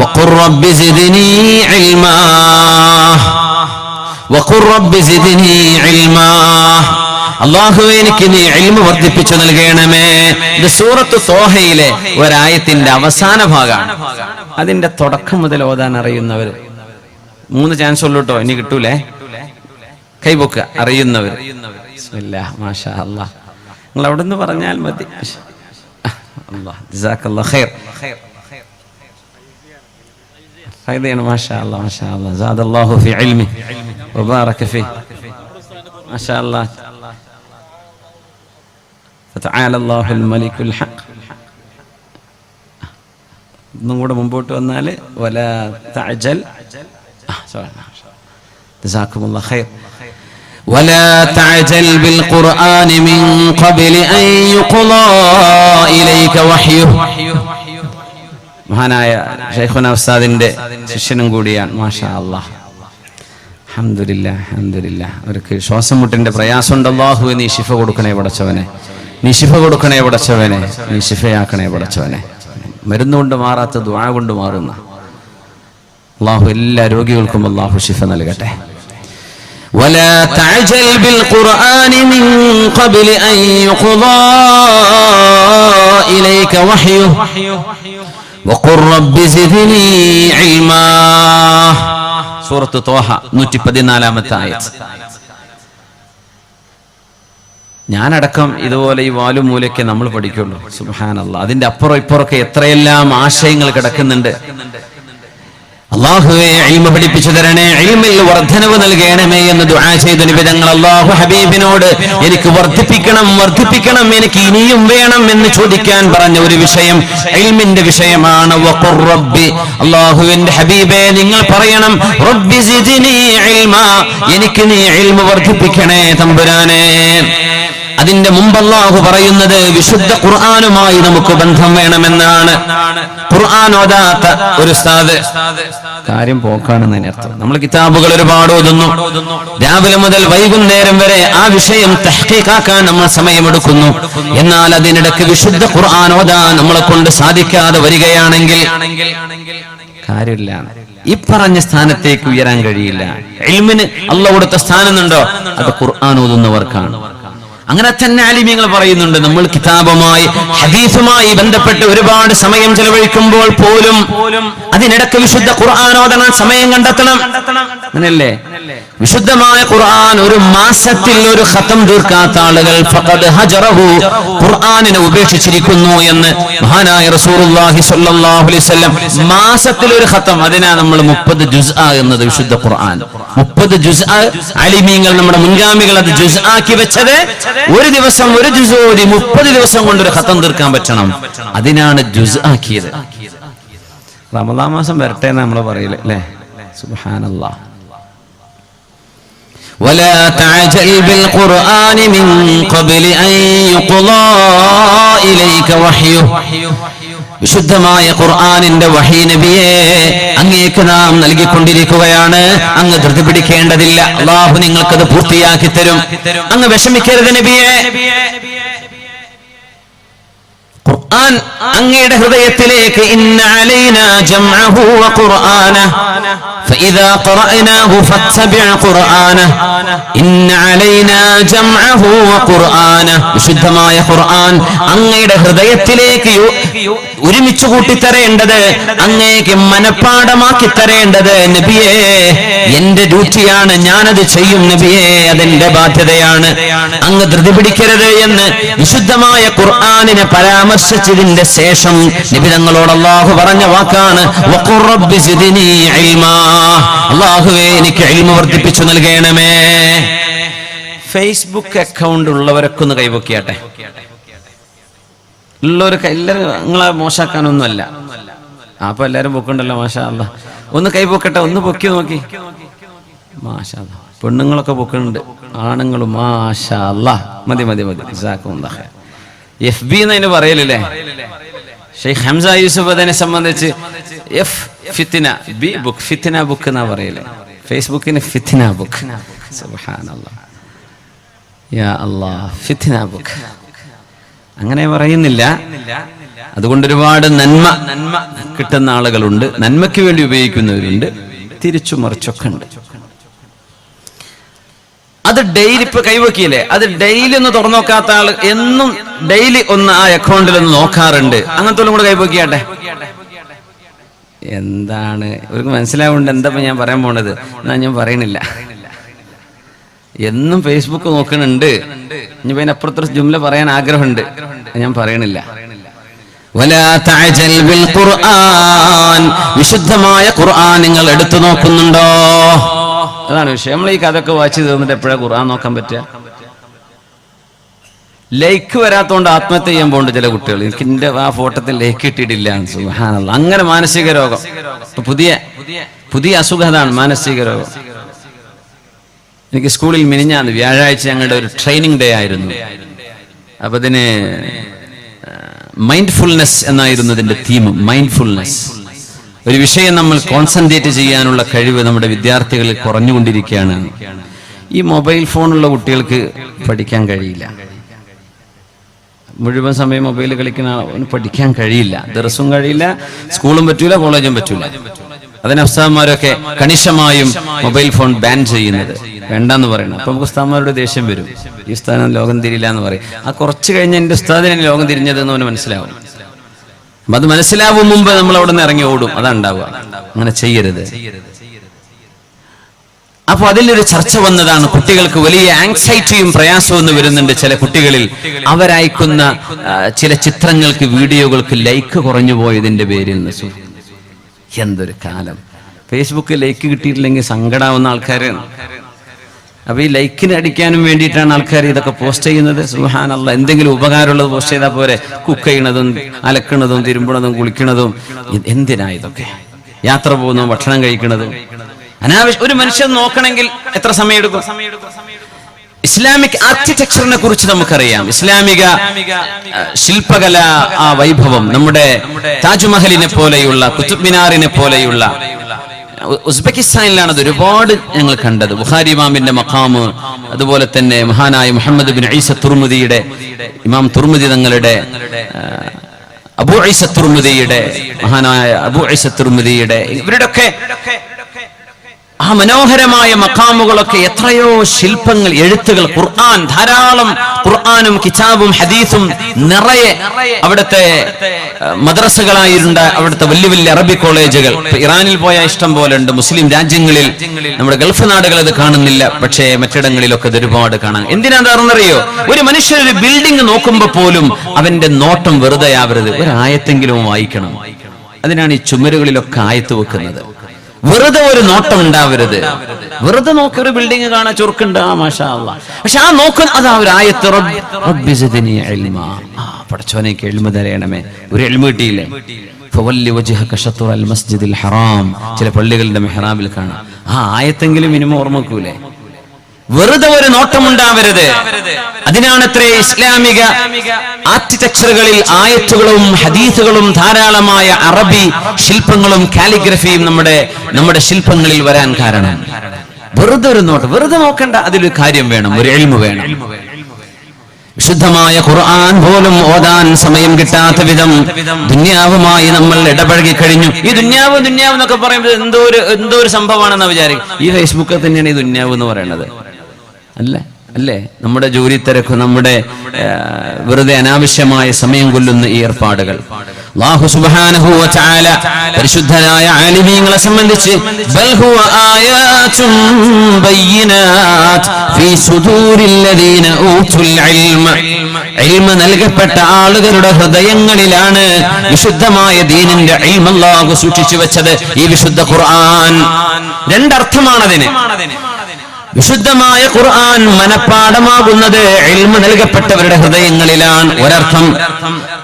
വഖുർ റബ്ബി സിദ്നി ഇൽമാ, വഖുർ റബ്ബി സിദ്നി ഇൽമാ, അല്ലാഹുവേ എനിക്ക് നീ ഇൽമു വർദ്ധിപ്പിച്ചു നൽകണമേ. ഇത് സൂറത്ത് തോഹയിലെ ഒരായത്തിന്റെ അവസാന ഭാഗമാണ്. അതിന്റെ തുടക്കം മുതൽ ഓതാൻ അറിയുന്നവർ 3 ചാൻസ് ഉള്ളൂ കേട്ടോ, ഇനി കിട്ടൂലേ. കൈപൊക്കുക അറിയുന്നവർ. ബിസ്മില്ലാഹ്, മാഷാ അല്ലാഹ്. നിങ്ങൾ അവിടെ നിന്ന് പറഞ്ഞാൽ മതി. അല്ലാഹ് ജസാക്കല്ലാഹു ഖൈർ. ഫൈദയാണ്. മാഷാ അല്ലാഹ്, മാഷാ അല്ലാഹ്. സാദല്ലാഹു ഫി ഇൽമി വബാറക ഫി. മാഷാ അല്ലാഹ്. فتعالى الله الملك الحق. ഒന്നും കൂടെ മുമ്പോട്ട് വന്നാൽ വലാ തഅജൽ. ജസാകുമുല്ലാഹു ഖൈർ. ولا تعجل بالقرآن من قبل أن يقضى إليك وحيه. മഹാനായ ശൈഖുന ഉസ്താദിന്റെ ശിഷ്യനും കൂടിയാണ്. മാഷാ അല്ലാഹ്. അൽഹംദുലില്ലാഹ്, അൽഹംദുലില്ലാഹ്. അവർക്ക് ശ്വാസം മുട്ടിന്റെ പ്രയാസമുണ്ട്. അല്ലാഹുവേ നീ ശിഫ കൊടുക്കണേ പടച്ചവനെ, നീ ശിഫ കൊടുക്കണേ പടച്ചവനെ, നീ ശിഫയാക്കണേ പടച്ചവനെ. മരുന്നുകൊണ്ട് മാറാത്ത ദുആ കൊണ്ട് മാറുന്ന അല്ലാഹു എല്ലാ രോഗികൾക്കും അല്ലാഹു ശിഫ നൽകട്ടെ. ولا تعجل بالقرآن من قبل أن يقضى إليك وحيه وقل رب زدني علما. സൂറത്ത് തോഹ 114-ാമത്തെ ആയത്ത്. ഞാനടക്കം ഇതുപോലെ ഈ വാലും മൂലയൊക്കെ നമ്മൾ പഠിക്കുള്ളൂ. സുബ്ഹാനല്ലാഹ്. അതിന്റെ അപ്പുറം ഇപ്പുറമൊക്കെ എത്രയെല്ലാം ആശയങ്ങൾ കിടക്കുന്നുണ്ട്. അല്ലാഹുവേ ഇൽമ പഠിപ്പിച്ചു തരണേ, ഇൽമിൽ വർദ്ധനവ് നൽകണമേ എന്ന് ദുആ ചെയ്തു നബി തങ്ങൾ അല്ലാഹു ഹബീബിനോട് എനിക്ക് വർദ്ധിപ്പിക്കണം, എനിക്ക് ഇനിയും വേണം എന്ന് ചോദിക്കാൻ പറഞ്ഞ ഒരു വിഷയം ഇൽമിന്റെ വിഷയമാണ്. വഖുർ റബ്ബി, അല്ലാഹുവിന്റെ ഹബീബേ നിങ്ങൾ പറയണം, റബ്ബി സിദ്നി ഇൽമാ, എനിക്ക് നീ ഇൽമ വർദ്ധിപ്പിക്കണേ തമ്പുരാനേ. അതിന്റെ മുമ്പ് അല്ലാഹു പറയുന്നത് വിശുദ്ധ ഖുർആനുമായി നമുക്ക് ബന്ധം വേണമെന്നാണ്. ഖുർആൻ ഓതാത്ത ഒരു ഉസ്താദ് കാര്യം പോക്കാണെന്ന് അർത്ഥം. നമ്മൾ കിതാബുകൾ ഒരുപാട് ഓതുന്നു, രാവിലെ മുതൽ വൈകുന്നേരം വരെ ആ വിഷയം തഹ്ഖീഖാക്കാൻ നമ്മൾ സമയമെടുക്കുന്നു. എന്നാൽ അതിനിടയ്ക്ക് വിശുദ്ധ ഖുർആൻ ഓതാൻ നമ്മളെ കൊണ്ട് സാധിക്കാതെ വരികയാണെങ്കിൽ കാര്യമില്ല. ഈ പറഞ്ഞ സ്ഥാനത്തേക്ക് ഉയരാൻ കഴിയില്ല. ഇൽമിന് അല്ലാഹു കൊടുത്ത സ്ഥാനമുണ്ടോ അത് ഖുർആൻ ഓതുന്നവർക്കാണ്. അങ്ങനെ തന്നെ ആലിമീങ്ങൾ പറയുന്നുണ്ട്. നമ്മൾ കിതാബുമായി ഹദീസുമായി ബന്ധപ്പെട്ട് ഒരുപാട് സമയം ചെലവഴിക്കുമ്പോൾ പോലും അതിനിടയ്ക്ക് വിശുദ്ധ ഖുർആൻ ഓതാൻ സമയം കണ്ടെത്തണം. അങ്ങനെയല്ലേ? വിശുദ്ധമായ ഖുർആൻ ഒരു മാസത്തിൽ ഒരു ഖതം തീർക്കാത്ത ആളുകൾ ഫഖദ് ഹജറഹു, ഖുർആനിനെ ഉപേക്ഷിച്ചിരിക്കുന്നു എന്ന് മഹാനായ റസൂലുള്ളാഹി സ്വല്ലല്ലാഹു അലൈഹി വസല്ലം. മാസത്തിൽ ഒരു ഖതം, അതിനാ നമ്മൾ 30 ജുസ്അ എന്നത്. വിശുദ്ധ ഖുർആൻ 30 ജുസ്അ. അലിമീങ്ങൾ നമ്മുടെ മുൻഗാമികൾ അത് ജുസ്അ ആക്കി വെച്ചത് ഒരു ദിവസം ഒരു ജുസ് ഓതി 30 ദിവസം കൊണ്ട് ഒരു ഖതം തീർക്കാൻ പറ്റണം. അതിനാണ് ജുസ്അ ആക്കിയത്. റമദാൻ മാസം വരട്ടെ എന്ന് നമ്മൾ പറയില്ലേ അല്ലേ? സുബ്ഹാനല്ലാഹ്. ولا تعجل بالقرآن من قبل أن يقضى إليك وحيه. വിശുദ്ധമായ ഖുർആനിന്റെ വഹി നബിയെ അങ്ങേക്ക് നാം നൽകിക്കൊണ്ടിരിക്കുകയാണ്. അങ്ങ് ധൃതി പിടിക്കേണ്ടതില്ല, അല്ലാഹു നിങ്ങൾക്കത് പൂർത്തിയാക്കി തരും. അങ്ങ് വിഷമിക്കരുത് നബിയെ. ഖുർആൻ അങ്ങയുടെ ഹൃദയത്തിലേക്ക് ഇന്ന അലൈനാ ജംഅഹു വ ഖുർആനഹു ഫഇദാ ഖറഅനാഹു ഫത്തബിഅ ഖുർആനഹു ഇന്ന അലൈനാ ജംഅഹു വ ഖുർആനഹു. വിശുദ്ധമായ ഖുർആൻ അങ്ങയുടെ ഹൃദയത്തിലേക്ക് ഒരുമിച്ച് കൂട്ടിത്തരേണ്ടത്, അങ്ങേക്ക് മനഃപ്പാഠമാക്കി തരേണ്ടത് നബിയേ എന്റെ ഡ്യൂട്ടിയാണ്, ഞാനത് ചെയ്യും നബിയേ, അതെന്റെ ബാധ്യതയാണ്. അങ്ങ് ധൃതി പിടിക്കരുത് എന്ന് വിശുദ്ധമായ ഖുർആനിനെ പരാമർശിച്ചതിന്റെ ശേഷം നബി തങ്ങളോട് അല്ലാഹു പറഞ്ഞ വാക്കാണ് വഖുർ റബ്ബി സിദ്നി ഇൽമാ, അല്ലാഹുവേ എനിക്ക് ഇൽമ വർദ്ധിപ്പിച്ചു നൽകണമേ. ഫേസ്ബുക്ക് അക്കൗണ്ട് ഉള്ളവരൊക്കെ ഒന്ന് കൈവക്കിയാട്ടെ. ഉള്ളവരൊക്കെ എല്ലാവരും നിങ്ങളെ മോശാക്കാനൊന്നുമല്ല. അപ്പൊ എല്ലാരും പൊക്കുണ്ടല്ലോ മാഷാ അല്ലാഹ്. ഒന്ന് കൈ പൊക്കട്ടെ, ഒന്ന് പൊക്കി നോക്കി. മാഷാ അല്ലാഹ്. പെണ്ണുങ്ങളൊക്കെ പൊക്കുന്നുണ്ട്, ആണുങ്ങളും മാഷാ അല്ലാഹ്. മതി മതി മതി. ജസാക്കുമുല്ലാഹ്. FB എന്നതിന് പറയലല്ലേ? ഷെയ്ഖ് ഹംസ യൂസുഫ് അതിനെ സംബന്ധിച്ച് എഫ് ഫിത്ന, ബി ബുക്ക്, ഫിത്ന ബുക്ക് എന്നാ പറയലേ. ഫേസ്ബുക്കിന് ഫിത്ന ബുക്ക്. സുബ്ഹാനല്ലാഹ്, യാ അല്ലാഹ്, ഫിത്ന ബുക്ക് അങ്ങനെ പറയുന്നില്ല. അതുകൊണ്ട് ഒരുപാട് നന്മ കിട്ടുന്ന ആളുകളുണ്ട്, നന്മയ്ക്ക് വേണ്ടി ഉപയോഗിക്കുന്നവരുണ്ട്, തിരിച്ചു മറിച്ചൊക്കെ ഉണ്ട്. അത് ഡെയിലി ഇപ്പൊ കൈവക്കിയില്ലേ, അത് ഡെയിലി ഒന്ന് തുറന്നു നോക്കാത്ത ആള് എന്നും ഡെയിലി ഒന്ന് ആ അക്കൗണ്ടിൽ ഒന്ന് നോക്കാറുണ്ട്. അങ്ങനത്തെ കൂടെ കൈവക്കിയാട്ടെ. എന്താണ് ഇവർക്ക് മനസ്സിലാവുന്നുണ്ട് എന്താ ഞാൻ പറയാൻ പോണത്? എന്നാ ഞാൻ പറയണില്ല. എന്നും ഫേസ്ബുക്ക് നോക്കണുണ്ട്. ഇനി പിന്നെ അപ്പുറത്തൊരു ജുംല പറയാൻ ആഗ്രഹമുണ്ട്, ഞാൻ പറയണില്ല. വലാ തഅജൽ ബിൽ ഖുർആൻ, വിശുദ്ധമായ ഖുർആൻ നിങ്ങൾ എടുത്തു നോക്കുന്നുണ്ടോ? അതാണ് വിഷയം. നമ്മൾ ഈ കഥയൊക്കെ വായിച്ചു തീർന്നിട്ട് എപ്പോഴാണ് ഖുർആൻ നോക്കാൻ പറ്റുക? ലൈക്ക് വരാത്തോണ്ട് ആത്മഹത്യ ചെയ്യാൻ പോകുന്നുണ്ട് ചില കുട്ടികൾ. എനിക്ക് എന്റെ ആ ഫോട്ടോത്തിൽ ലൈക്ക് കിട്ടിയിട്ടില്ല. സുബ്ഹാനല്ലാഹ്. അങ്ങനെ മാനസിക രോഗം, പുതിയ അസുഖം അതാണ് മാനസിക രോഗം. എനിക്ക് സ്കൂളിൽ മിനിഞ്ഞാന്ന് വ്യാഴാഴ്ച ഞങ്ങളുടെ ഒരു ട്രെയിനിങ് ഡേ ആയിരുന്നു. അപ്പൊ ഇതിന് മൈൻഡ്ഫുൾനെസ് എന്നായിരുന്നു ഇതിന്റെ തീം. മൈൻഡ്ഫുൾനെസ്, ഒരു വിഷയം നമ്മൾ കോൺസെൻട്രേറ്റ് ചെയ്യാനുള്ള കഴിവ് നമ്മുടെ വിദ്യാർത്ഥികളിൽ കുറഞ്ഞുകൊണ്ടിരിക്കുകയാണ്. ഈ മൊബൈൽ ഫോണുള്ള കുട്ടികൾക്ക് പഠിക്കാൻ കഴിയില്ല. മുഴുവൻ സമയം മൊബൈൽ കളിക്കുന്ന പഠിക്കാൻ കഴിയില്ല. ദർസും കഴിയില്ല, സ്കൂളും പറ്റൂല, കോളേജും പറ്റൂല. അതിന് ഉസ്താദന്മാരൊക്കെ കണിശമായും മൊബൈൽ ഫോൺ ബാൻ ചെയ്യുന്നത്, വേണ്ടെന്ന് പറയണം. അപ്പൊ നമുക്ക് ഉസ്താദന്മാരുടെ ദേഷ്യം വരും. ഈ ഉസ്താദിന് ലോകം തിരിയില്ല എന്ന് പറയും. ആ കുറച്ച് കഴിഞ്ഞ് എന്റെ ഉസ്താദിനെ ലോകം തിരിഞ്ഞത് എന്ന് അവന് മനസ്സിലാവും. അപ്പൊ അത് മനസ്സിലാവും മുമ്പ് നമ്മൾ അവിടെ നിന്ന് ഇറങ്ങി ഓടും. അതാ ഉണ്ടാവുക. അങ്ങനെ ചെയ്യരുത്. അപ്പൊ അതിലൊരു ചർച്ച വന്നതാണ്. കുട്ടികൾക്ക് വലിയ ആങ്സൈറ്റിയും പ്രയാസവും വരുന്നുണ്ട് ചില കുട്ടികളിൽ. അവരയക്കുന്ന ചില ചിത്രങ്ങൾക്ക്, വീഡിയോകൾക്ക് ലൈക്ക് കുറഞ്ഞു പോയതിന്റെ പേരിൽ. എന്തൊരു കാലം! ഫേസ്ബുക്കിൽ ലൈക്ക് കിട്ടിയിട്ടില്ലെങ്കിൽ സങ്കടാവുന്ന ആൾക്കാരാണ്. അപ്പൊ ഈ ലൈക്കിന് അടിക്കാനും വേണ്ടിയിട്ടാണ് ആൾക്കാർ ഇതൊക്കെ പോസ്റ്റ് ചെയ്യുന്നത്. സുബ്ഹാനല്ലാഹ്, എന്തെങ്കിലും ഉപകാരമുള്ളത് പോസ്റ്റ് ചെയ്താൽ പോരെ? കുക്ക് ചെയ്യണതും അലക്കണതും തിരുമ്പണതും കുളിക്കണതും എന്തിനാ ഇതൊക്കെ? യാത്ര പോകുന്നതും ഭക്ഷണം കഴിക്കണതും അനാവശ്യം. ഒരു മനുഷ്യൻ നോക്കണമെങ്കിൽ എത്ര സമയം എടുക്കും? ഇസ്ലാമിക് ആർക്കിടെക്ചറിനെ കുറിച്ച് നമുക്കറിയാം. ഇസ്ലാമിക ശില്പകല ആ വൈഭവം, നമ്മുടെ താജ്മഹലിനെ പോലെയുള്ള, കുതുബ് മിനാറിനെ പോലെയുള്ള, ഉസ്ബെക്കിസ്ഥാനിലാണ് അത് ഒരുപാട് ഞങ്ങൾ കണ്ടത്. ബുഖാരി ഇമാമിന്റെ മഖാമ്, അതുപോലെ തന്നെ മഹാനായ മുഹമ്മദ് ബിൻ ഈസ തുർമുദിയുടെ, ഇമാം തുർമുദി തങ്ങളുടെ, അബൂ ഈസ തുർമുദിയുടെ, മഹാനായ അബൂ ഈസ തുർമുദിയുടെ, ഇവരുടെയൊക്കെ ആ മനോഹരമായ മഖാമുകളൊക്കെ എത്രയോ ശില്പങ്ങൾ, എഴുത്തുകൾ, ഖുർആൻ, ധാരാളം ഖുർആനും കിതാബും ഹദീസും നിറയെ അവിടുത്തെ മദ്രസകളായിട്ടുണ്ട്. അവിടുത്തെ വലിയ വലിയ അറബി കോളേജുകൾ ഇറാനിൽ പോയാൽ ഇഷ്ടം പോലെ ഉണ്ട്. മുസ്ലിം രാജ്യങ്ങളിൽ, നമ്മുടെ ഗൾഫ് നാടുകൾ അത് കാണുന്നില്ല, പക്ഷേ മറ്റിടങ്ങളിലൊക്കെ ഇത് ഒരുപാട് കാണാം. എന്തിനാണെന്നറിയോ? ഒരു മനുഷ്യൻ ഒരു ബിൽഡിംഗ് നോക്കുമ്പോൾ പോലും അവന്റെ നോട്ടം വെറുതെ ആവരുത്, ഒരു ആയത്തെങ്കിലും വായിക്കണം. അതിനാണ് ഈ ചുമരുകളിലൊക്കെ ആയത്ത് വെക്കുന്നത്. വെറുതെ ഒരു നോട്ടം ഉണ്ടാവരുത്. വെറുതെ നോക്കി ഒരു ബിൽഡിംഗ് കാണാൻ ചുരുക്കുണ്ട്, ആ മാഷാ അല്ലാഹ്, പക്ഷെ ആ നോക്കുന്ന അതാ ഒരു ആയത്ത്, റബ്ബി സിദ്നി ഇൽമാ, പടച്ചോനെ എനിക്ക് ഇൽമു തരണമേ. ഒരു ഇൽമു കിട്ടിയില്ലേ? ഫവല്ലി വജ്ഹക ശത്റൽ മസ്ജിദിൽ ഹറാം, ചില പള്ളികളുടെ മെഹ്റാബിൽ കാണാം. ആ ആയത്തെങ്കിലും മിനിമം ഓർമ്മ വെക്കൂലേ? വെറുതെ ഒരു നോട്ടം ഉണ്ടാവരുത്. അതിനാണത്രേ ഇസ്ലാമിക ആർക്കിടെക്ചറുകളിൽ ആയത്തുകളും ഹദീസുകളും ധാരാളമായ അറബി ശില്പങ്ങളും കാലിഗ്രഫിയും നമ്മുടെ ശില്പങ്ങളിൽ വരാൻ കാരണം. വെറുതെ ഒരു നോട്ടം, വെറുതെ നോക്കണ്ട, അതിലൊരു കാര്യം വേണം, ഒരു ഇൽമു വേണം. വിശുദ്ധമായ ഖുർആൻ പോലും ഓതാൻ സമയം കിട്ടാത്ത വിധം ദുന്യാവുമായി നമ്മൾ ഇടപഴകി കഴിഞ്ഞു. ഈ ദുന്യാവ് എന്നൊക്കെ പറയുമ്പോൾ എന്തോ ഒരു സംഭവമാണെന്ന് വിചാരിക്കും. ഈ ഫേസ്ബുക്കിൽ തന്നെയാണ് ഈ ദുന്യാവ് എന്ന് പറയുന്നത്. അല്ലേ? നമ്മുടെ ജോലി തിരക്ക്, നമ്മുടെ വെറുതെ അനാവശ്യമായ സമയം കൊല്ലുന്ന ഈ ഏർപ്പാടുകൾ. അല്ലാഹു സുബ്ഹാനഹു വ തആല പരിശുദ്ധരായ ആലിമീങ്ങളെ സംബന്ധിച്ച് ബൽ ഹുവ ആയാതുൻ ബയ്യിനാത് ഫീ സുദൂരിൽ ലദീന ഊതുൽ ഇൽമ, ഇൽമ നൽകപ്പെട്ട ആളുകളുടെ ഹൃദയങ്ങളിലാണ് വിശുദ്ധമായ ദീനിന്റെ ഇൽമ അല്ലാഹു സൂക്ഷിച്ചു വെച്ചത്. ഈ വിശുദ്ധ ഖുർആൻ രണ്ടർത്ഥമാണതിന്. വിശുദ്ധമായ ഖുർആൻ മനപ്പാഠമാകുന്നത് ഇൽമു നൽകപ്പെട്ടവരുടെ ഹൃദയങ്ങളിലാണ്. ഒരർത്ഥം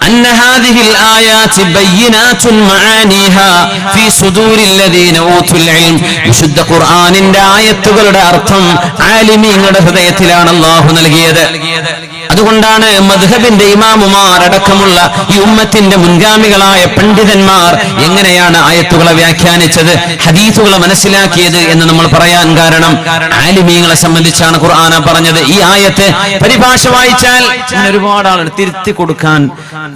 അന്ന ഹാദിഹിൽ ആയാതി ബയ്യിനാതുൻ മആനിഹാ ഫീ സുദൂരിൽ ലദീന ഊതുൽ ഇൽം, വിശുദ്ധ ഖുർആനിന്റെ ആയത്തുകളുടെ അർത്ഥം ആലിമീങ്ങളുടെ ഹൃദയത്തിലാണ് അല്ലാഹു നൽകിയത്. അതുകൊണ്ടാണ് മദ്ഹബിന്റെ ഇമാമുമാർ അടക്കമുള്ള ഈ ഉമ്മത്തിന്റെ മുൻഗാമികളായ പണ്ഡിതന്മാർ എങ്ങനെയാണ് ആയത്തുകളെ വ്യാഖ്യാനിച്ചത്, ഹദീസുകളെ മനസ്സിലാക്കിയത് എന്ന് നമ്മൾ പറയാൻ കാരണം ആലിമീങ്ങളെ സംബന്ധിച്ചാണ് ഖുർആന പറഞ്ഞത്. ഈ ആയത്ത് പരിഭാഷ വായിച്ചാൽ ഒരുപാട് ആളുകൾ തിരുത്തി കൊടുക്കാൻ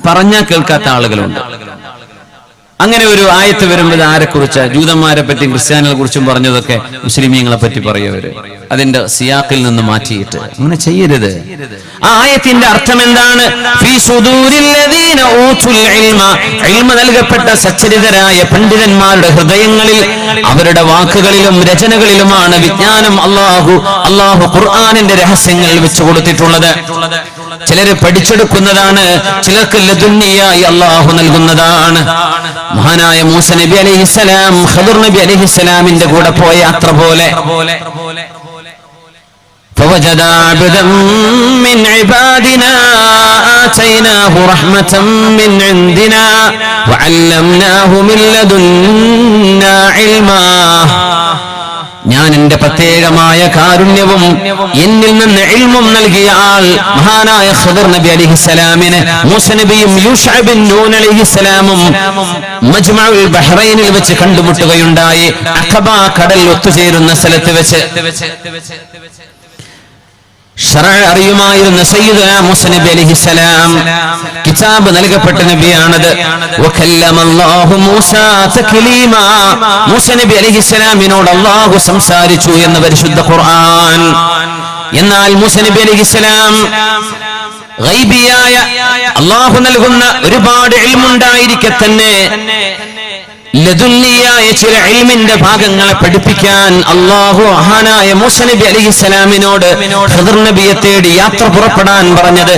പറഞ്ഞാൽ കേൾക്കാത്ത ആളുകളുണ്ട്. അങ്ങനെ ഒരു ആയത്ത് വരുമ്പോൾ ആരെക്കുറിച്ച്, ജൂതന്മാരെ പറ്റി ക്രിസ്ത്യാനികളെ കുറിച്ചും പറഞ്ഞതൊക്കെ മുസ്ലിമീങ്ങളെ പറ്റി പറയുവര്, അതിന്റെ സിയാഖിൽ നിന്ന് മാറ്റിയിട്ട്. അങ്ങനെ ചെയ്യരുത്. ആ ആയത്തിന്റെ അർത്ഥം എന്താണ്? ഫീ സുദൂരിൽ ലദീന ഊതുൽ ഇൽമ, ഇൽമ നൽകപ്പെട്ട സച്ചരിതരായ പണ്ഡിതന്മാരുടെ ഹൃദയങ്ങളിൽ, അവരുടെ വാക്കുകളിലും രചനകളിലുമാണ് വിജ്ഞാനം അല്ലാഹു ഖുർആനിന്റെ രഹസ്യങ്ങൾ വെച്ചു കൊടുത്തിട്ടുള്ളത്. ചിലര് പഠിച്ചെടുക്കുന്നതാണ്, ചിലർക്ക് ലദുന്നിയായി അല്ലാഹു നൽകുന്നതാണ്. മഹാനായ മൂസ നബി അലൈഹിസ്സലാം ഖദർ നബി അലൈഹിസ്സലാമിന്റെ കൂടെ പോയ യാത്ര പോലെ فوجد عبدا من عبادنا آتيناه رحمة من عندنا وعلمناه من لدنا علما. ഞാൻ എന്റെ പ്രത്യേകമായ കാരുണ്യവും എന്നിൽ നിന്ന് ഇൽമും നൽകിയ ആൾ മഹാനായ ഖദർ നബി അലൈഹിസ്സലാമിനെ മൂസ നബിയും യൂശഅ ബിൻ നൂൻ അലൈഹിസ്സലാമും മജ്മഉൽ ബഹ്റൈനിൽ വെച്ച് കണ്ടുമുട്ടുകയുണ്ടായി. അഖബ കടൽ ഒത്തുചേരുന്ന സ്ഥലത്ത് വെച്ച്. ശറഅ് അറിയുമായിരുന്ന സയ്യിദുനാ മൂസ നബി അലൈഹിസ്സലാം, കിതാബ് നൽകപ്പെട്ട നബിയാണത്. വകല്ലമല്ലാഹു മൂസ തക്ലീമാ, മൂസ നബി അലൈഹിസ്സലാമിനോട് അല്ലാഹു സംസാരിച്ചു എന്ന് പരിശുദ്ധ ഖുർആൻ. എന്നാൽ മൂസ നബി അലൈഹിസ്സലാം ഗൈബിയായ അല്ലാഹു നൽകുന്ന ഒരുപാട് ഇൽമുണ്ടായിരിക്കെ തന്നെ ലദുന്നിയായ ചില ഇൽമിന്റെ ഭാഗങ്ങളെ പഠിപ്പിക്കാൻ അല്ലാഹു മഹാനായ മൂസാ നബി അലൈഹിസ്സലാമിനോട് ഖിദ്ർ നബിയെ തേടി യാത്ര പുറപ്പെടാൻ പറഞ്ഞത്.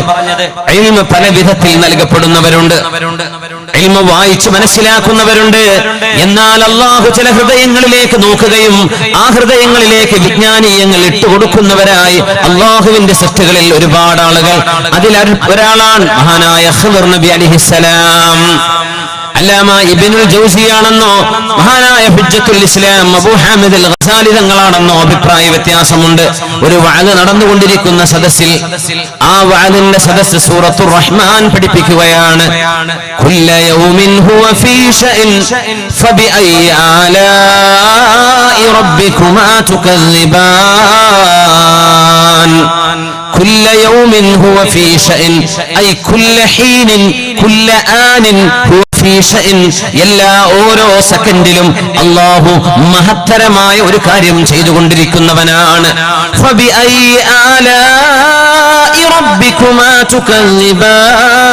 ഇൽമ് പല വിധത്തിൽ നൽകപ്പെടുന്നവരുണ്ട്, ഇൽമ് വായിച്ച് മനസ്സിലാക്കുന്നവരുണ്ട്. എന്നാൽ അല്ലാഹു ചില ഹൃദയങ്ങളിലേക്ക് നോക്കുകയും ആ ഹൃദയങ്ങളിലേക്ക് വിജ്ഞാനീയങ്ങൾ ഇട്ടുകൊടുക്കുന്നവരായി അല്ലാഹുവിന്റെ സൃഷ്ടികളിൽ ഒരുപാട് ആളുകൾ. അതിൽ ഒരാളാണ് മഹാനായ ഖിദ്ർ നബി അലൈഹിസ്സലാം. അല്ലാമ ഇബ്നുൽ ജൗസിയാണെന്നോ മഹാനായ ഹുജ്ജത്തുൽ ഇസ്ലാം അബൂ ഹാമിദ് അൽ ഗസാലി തങ്ങളാണെന്നോ അഭിപ്രായ വ്യത്യാസമുണ്ട്. ഒരു വഅദ് നടന്നുകൊണ്ടിരിക്കുന്ന സദസ്സിൽ ആ വഅദിന്റെ സദസ്സ് സൂറത്തുർ റഹ്മാൻ പഠിപ്പിക്കുകയാണ്. കുല്ല യൗമിൻ ഹുവ ഫീ ശഅൻ ഫബിഅയ്യി ആലാഇ റബ്ബികുമാ തുകദ്ദിബാൻ. كل يوم هو في شأن أي كل حين كل آن هو في شأن. എല്ലാ ഓരോ സെക്കൻഡിലും അല്ലാഹു മഹത്തരമായ ഒരു കാര്യം ചെയ്തുകൊണ്ടിരിക്കുന്നവനാണ്. فبأي آلاء ربكما تكذبان.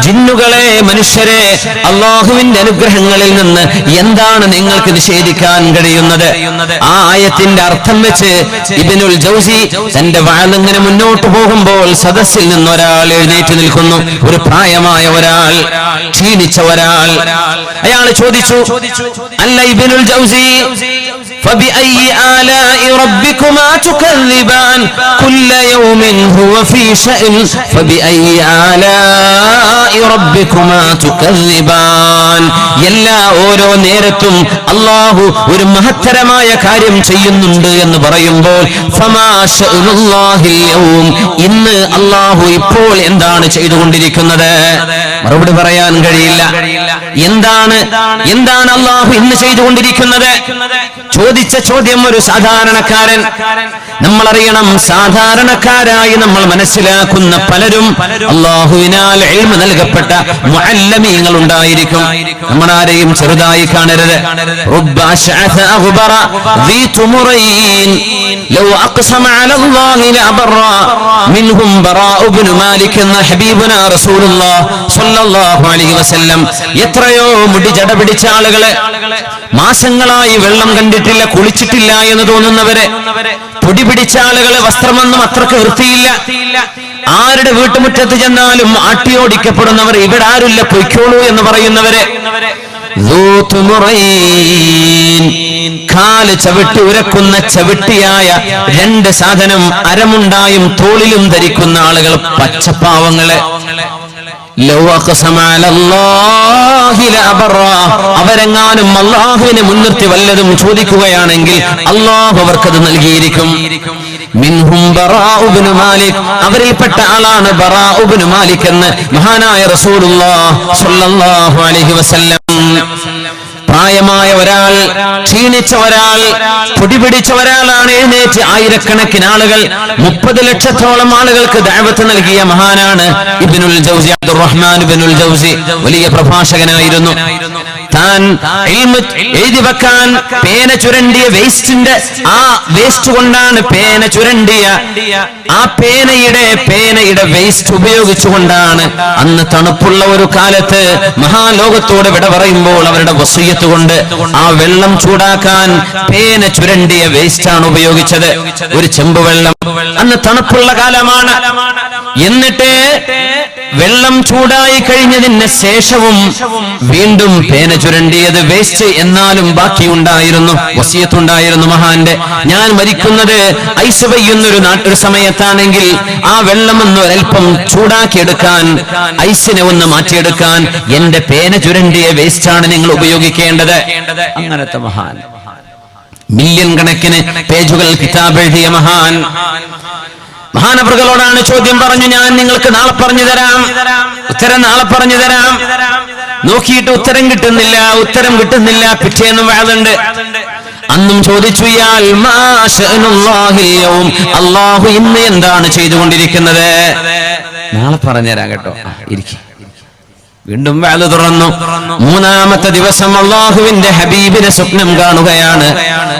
ജിന്നുകളെ, മനുഷ്യരെ, അല്ലാഹുവിന്റെ അനുഗ്രഹങ്ങളിൽ നിന്ന് എന്താണ് നിങ്ങൾക്ക് നിഷേധിക്കാൻ കഴിയുന്നത്? ആ ആയത്തിന്റെ അർത്ഥം വെച്ച് ഇബ്നുൽ ജൗസി തന്റെ വഅദിങ്ങനെ മുന്നോട്ട് പോകുമ്പോൾ സദസ്സിൽ നിന്ന് ഒരാൾ എഴുന്നേറ്റ് നിൽക്കുന്നു. ഒരു പ്രായമായ ഒരാൾ, ക്ഷീണിച്ച ഒരാൾ. അയാൾ ചോദിച്ചു, അല്ല ഇബ്നുൽ ജൗസി, فبأي آلاء ربكما تكذبان كل يوم هو في شأن فبأي آلاء ربكما تكذبان. എല്ലാ ഓരോ നേരത്തും അല്ലാഹു ഒരു മഹത്തരമായ കാര്യം ചെയ്യുന്നുണ്ട് എന്ന് പറയുമ്പോൾ ഫമാ ശഅനുല്ലാഹിൽ യൗം, ഇന്ന് അല്ലാഹു ഇപ്പോൾ എന്താണ് ചെയ്തുകൊണ്ടിരിക്കുന്നത്? മറുപടി പറയാൻ കഴിയില്ല. എന്താണ് അല്ലാഹു ഇന്ന് ചെയ്തുകൊണ്ടിരിക്കുന്നത്? ചോദിച്ച ചോദ്യം ഒരു സാധാരണക്കാരൻ. നമ്മളറിയണം, സാധാരണക്കാരായി നമ്മൾ മനസ്സിലാക്കുന്ന പലരും അല്ലാഹുവിനാൽ ഇൽമ് നൽകപ്പെട്ട മുഅല്ലമീങ്ങൾ ഉണ്ടായിരിക്കും. നമ്മളാരെയും ചെറുതായി കാണരുത്. റബ്ബ അശ്അസ അഗ്ബറ ദീ തുമറൈൻ ലൗ അഖ്സമ അലല്ലാഹി ലഅബറ മിൻഹും ബറാഉ ഇബ്നു മാലിക് എന്ന ഹബീബുനാ റസൂലുള്ളാഹി സ്വല്ലല്ലാഹു അലൈഹി വസല്ലം. എത്രയോ മുടി ജട പിടിച്ച ആളുകളെ, മാസങ്ങളായി വെള്ളം കണ്ടിട്ടില്ല, കുളിച്ചിട്ടില്ല എന്ന് തോന്നുന്നവരെ, പൊടി പിടിച്ച ആളുകളെ, വസ്ത്രമൊന്നും അത്രക്ക് വൃത്തിയില്ല, ആരുടെ വീട്ടുമുറ്റത്ത് ചെന്നാലും ആട്ടിയോടിക്കപ്പെടുന്നവർ, ഇവിടെ ആരുമില്ല പൊയ്ക്കോളൂ എന്ന് പറയുന്നവരെ, കാല് ചവിട്ടി ഉരക്കുന്ന ചവിട്ടിയായ രണ്ട് സാധനം അരമുണ്ടായും തോളിലും ധരിക്കുന്ന ആളുകൾ, പച്ചപ്പാവങ്ങളെ, അവരെങ്ങാനും അല്ലാഹുവിനെ മുൻനിർത്തി വല്ലതും ചോദിക്കുകയാണെങ്കിൽ അല്ലാഹു അവർക്കത് നൽകിയിരിക്കും. മിൻഹും ബറാഉ ഇബ്നു മാലിക്, അവരിൽപ്പെട്ട ആളാണ് ബറാഉ ഇബ്നു മാലിക് എന്ന് മഹാനായ റസൂലുള്ളാഹി സ്വല്ലല്ലാഹു അലൈഹി വസല്ലം. പ്രായമായ ഒരാൾ, ക്ഷീണിച്ച ഒരാൾ, പൊടിപിടിച്ച ഒരാളാണ് എഴുന്നേറ്റ് ആയിരക്കണക്കിന് ആളുകൾ, 30 ലക്ഷത്തോളം ആളുകൾക്ക് ദഅവത്ത് നൽകിയ മഹാനാണ് ഇബ്നുൽ ജൗസി, അബ്ദുറഹ്മാൻ ഇബ്നുൽ ജൗസി. വലിയ പ്രഭാഷകനായിരുന്നു. താൻ ഇൽമ് എഴുതി വെക്കാൻ പേന ചുരണ്ടിയ വേസ്റ്റിന്റെ ആ വേസ്റ്റ് കൊണ്ടാണ് പേന ചുരണ്ടിയ ആ പേനയുടെ വേസ്റ്റ് ഉപയോഗിച്ചുകൊണ്ടാണ് അന്ന് തണുപ്പുള്ള ഒരു കാലത്ത് മഹാലോകത്തോട് വിട പറയുമ്പോൾ അവരുടെ വസിയ്യത്ത് കൊണ്ട് ആ വെള്ളം ചൂടാക്കാൻ പേന ചുരണ്ടിയ വേസ്റ്റ് ആണ് ഉപയോഗിച്ചത്. ഒരു ചെമ്പ് വെള്ളം. അന്ന് തണുപ്പുള്ള കാലമാണ്. എന്നിട്ട് വെള്ളം ചൂടായി കഴിഞ്ഞതിന് ശേഷവും വീണ്ടും പേന ചുരണ്ടിയത് വേസ്റ്റ്, എന്നാലും ബാക്കിയുണ്ടായിരുന്നു, വസിയത്തുണ്ടായിരുന്നു മഹാന്റെ. ഞാൻ മരിക്കുന്നത് ഐസ് പെയ്യുന്നൊരു ഒരു സമയത്താണെങ്കിൽ ആ വെള്ളം ഒന്ന് ഒരൽപ്പം ചൂടാക്കിയെടുക്കാൻ, ഐസിനെ ഒന്ന് മാറ്റിയെടുക്കാൻ എന്റെ പേന ചുരണ്ടിയ വേസ്റ്റാണ് നിങ്ങൾ ഉപയോഗിക്കേണ്ടത്. അങ്ങനത്തെ മഹാൻ, മില്യൺ കണക്കിന് പേജുകൾ കിതാബ് എഴുതിയ മഹാൻ. മഹാനവറുകളോടാണ് ചോദ്യം പറഞ്ഞു, ഞാൻ നിങ്ങൾക്ക് നാളെ പറഞ്ഞു തരാം, ഉത്തരം നാളെ പറഞ്ഞു തരാം. നോക്കിയിട്ട് ഉത്തരം കിട്ടുന്നില്ല. പിറ്റേന്നും വാദുണ്ട്. അന്നും ചോദിച്ചു, ഇയാൾ അല്ലാഹു ഇന്ന് എന്താണ് ചെയ്തുകൊണ്ടിരിക്കുന്നത്? നാളെ പറഞ്ഞുതരാം കേട്ടോ, ഇരിക്കും. വീണ്ടും വഅദ് തുറന്നു. മൂന്നാമത്തെ ദിവസം അല്ലാഹുവിന്റെ ഹബീബിനെ സ്വപ്നം കാണുകയാണ്.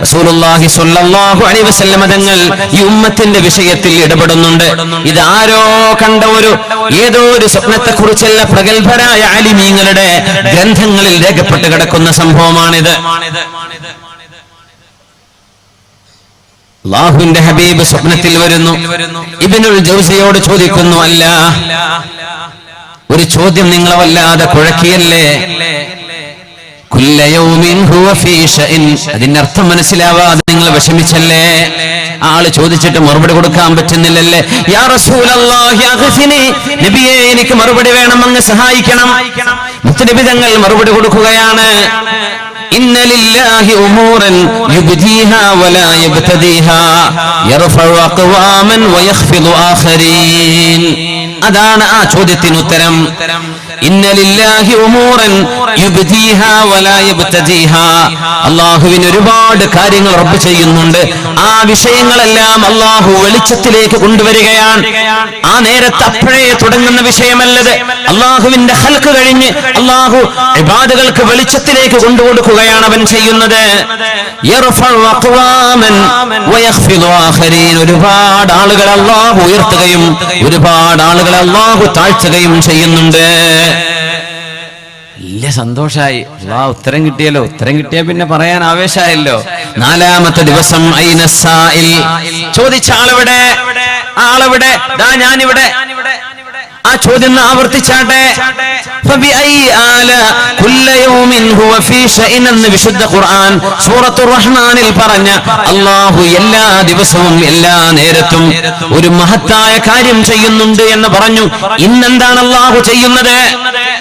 റസൂലുള്ളാഹി സ്വല്ലല്ലാഹു അലൈഹി വസല്ലം തങ്ങൾ ഈ ഉമ്മത്തിന്റെ വിഷയത്തിൽ ഇടപെടുന്നുണ്ട്. ഇതാരോ കണ്ട ഏതോ ഒരു സ്വപ്നത്തെക്കുറിച്ചുള്ള പ്രഗത്ഭരായ ആലിമീങ്ങളുടെ ഗ്രന്ഥങ്ങളിൽ രേഖപ്പെട്ട് കിടക്കുന്ന സംഭവമാണിത്. അല്ലാഹുവിന്റെ ഹബീബ് സ്വപ്നത്തിൽ വരുന്നു. ഇബ്നുൽ ജൗസിയോട് ചോദിക്കുന്നു, അല്ല, ഒരു ചോദ്യം നിങ്ങളെ വല്ലാതെ കുഴക്കിയല്ലേ? കുല്ല യൗമിൻ ഹുവ ഫീ ശഅൻ. അതിന്റെ അർത്ഥം മനസ്സിലാവാതെ നിങ്ങൾ വിഷമിച്ചല്ലേ? ആള് ചോദിച്ചിട്ട് മറുപടി കൊടുക്കാൻ പറ്റുന്നില്ലല്ലേ? യാ റസൂലല്ലാഹി അഗ്ഫിനി, നബിയേ എനിക്ക് മറുപടി വേണം, അങ്ങ് സഹായിക്കണം. മുത്തനബി തങ്ങൾ മറുപടി കൊടുക്കുകയാണ്, ഇന്ന ലില്ലാഹി ഉമൂറൻ യുബ്ദീഹാ വലാ യബ്തദീഹാ യർഫഉ അഖ്വാമൻ വയഖ്ഫിദു ആഖരീൻ. അതാണ് ആ ചോദ്യത്തിന് ഉത്തരം. ഇന്ന ലില്ലാഹി ഉമൂറൻ യുബ്ദീഹാ വലാ യബ്തദീഹാ. അല്ലാഹുവിന് ഒരുപാട് കാര്യങ്ങൾ റബ്ബ് ചെയ്യുന്നുണ്ട്. ആ വിഷയങ്ങളെല്ലാം അല്ലാഹു വെളിച്ചത്തിലേക്ക് കൊണ്ടുവരികയാണ്. ആ നേരത്തെ അപ്പോഴേ തുടങ്ങുന്ന വിഷയമല്ലത്. അല്ലാഹുവിന്റെ ഖൽഖ് കഴിഞ്ഞ് അല്ലാഹു ഇബാദുകൾക്ക് വെളിച്ചത്തിലേക്ക് കൊണ്ടുകൊടുക്കുകയാണ് അവൻ ചെയ്യുന്നത്. യർഫഉ അഖ്വാമൻ വയഖ്ഫിദു ആഖരീൻ. ഒരുപാട് ആളുകളെ അല്ലാഹു ഉയർത്തുകയും ഒരുപാട് ആളുകളെ അല്ലാഹു താഴ്ത്തുകയും ചെയ്യുന്നുണ്ട്. വലിയ സന്തോഷായി. ഉത്തരം കിട്ടിയല്ലോ. ഉത്തരം കിട്ടിയ പിന്നെ പറയാൻ ആവേശമായല്ലോ. നാലാമത്തെ ദിവസം ഐനസ്സായിൽ, ചോദിച്ച ആളെവിടെ? ദാ ഞാനിവിടെ. ആ ചോദ്യം ആവർത്തിച്ചാട്ടെ. എന്ന് വിശുദ്ധ ഖുർആൻ സൂറത്തുർ റഹ്മാനിൽ പറഞ്ഞ അല്ലാഹു എല്ലാ ദിവസവും എല്ലാ നേരത്തും ഒരു മഹത്തായ കാര്യം ചെയ്യുന്നുണ്ട് എന്ന് പറഞ്ഞു. ഇന്നെന്താണ് അല്ലാഹു ചെയ്യുന്നത്?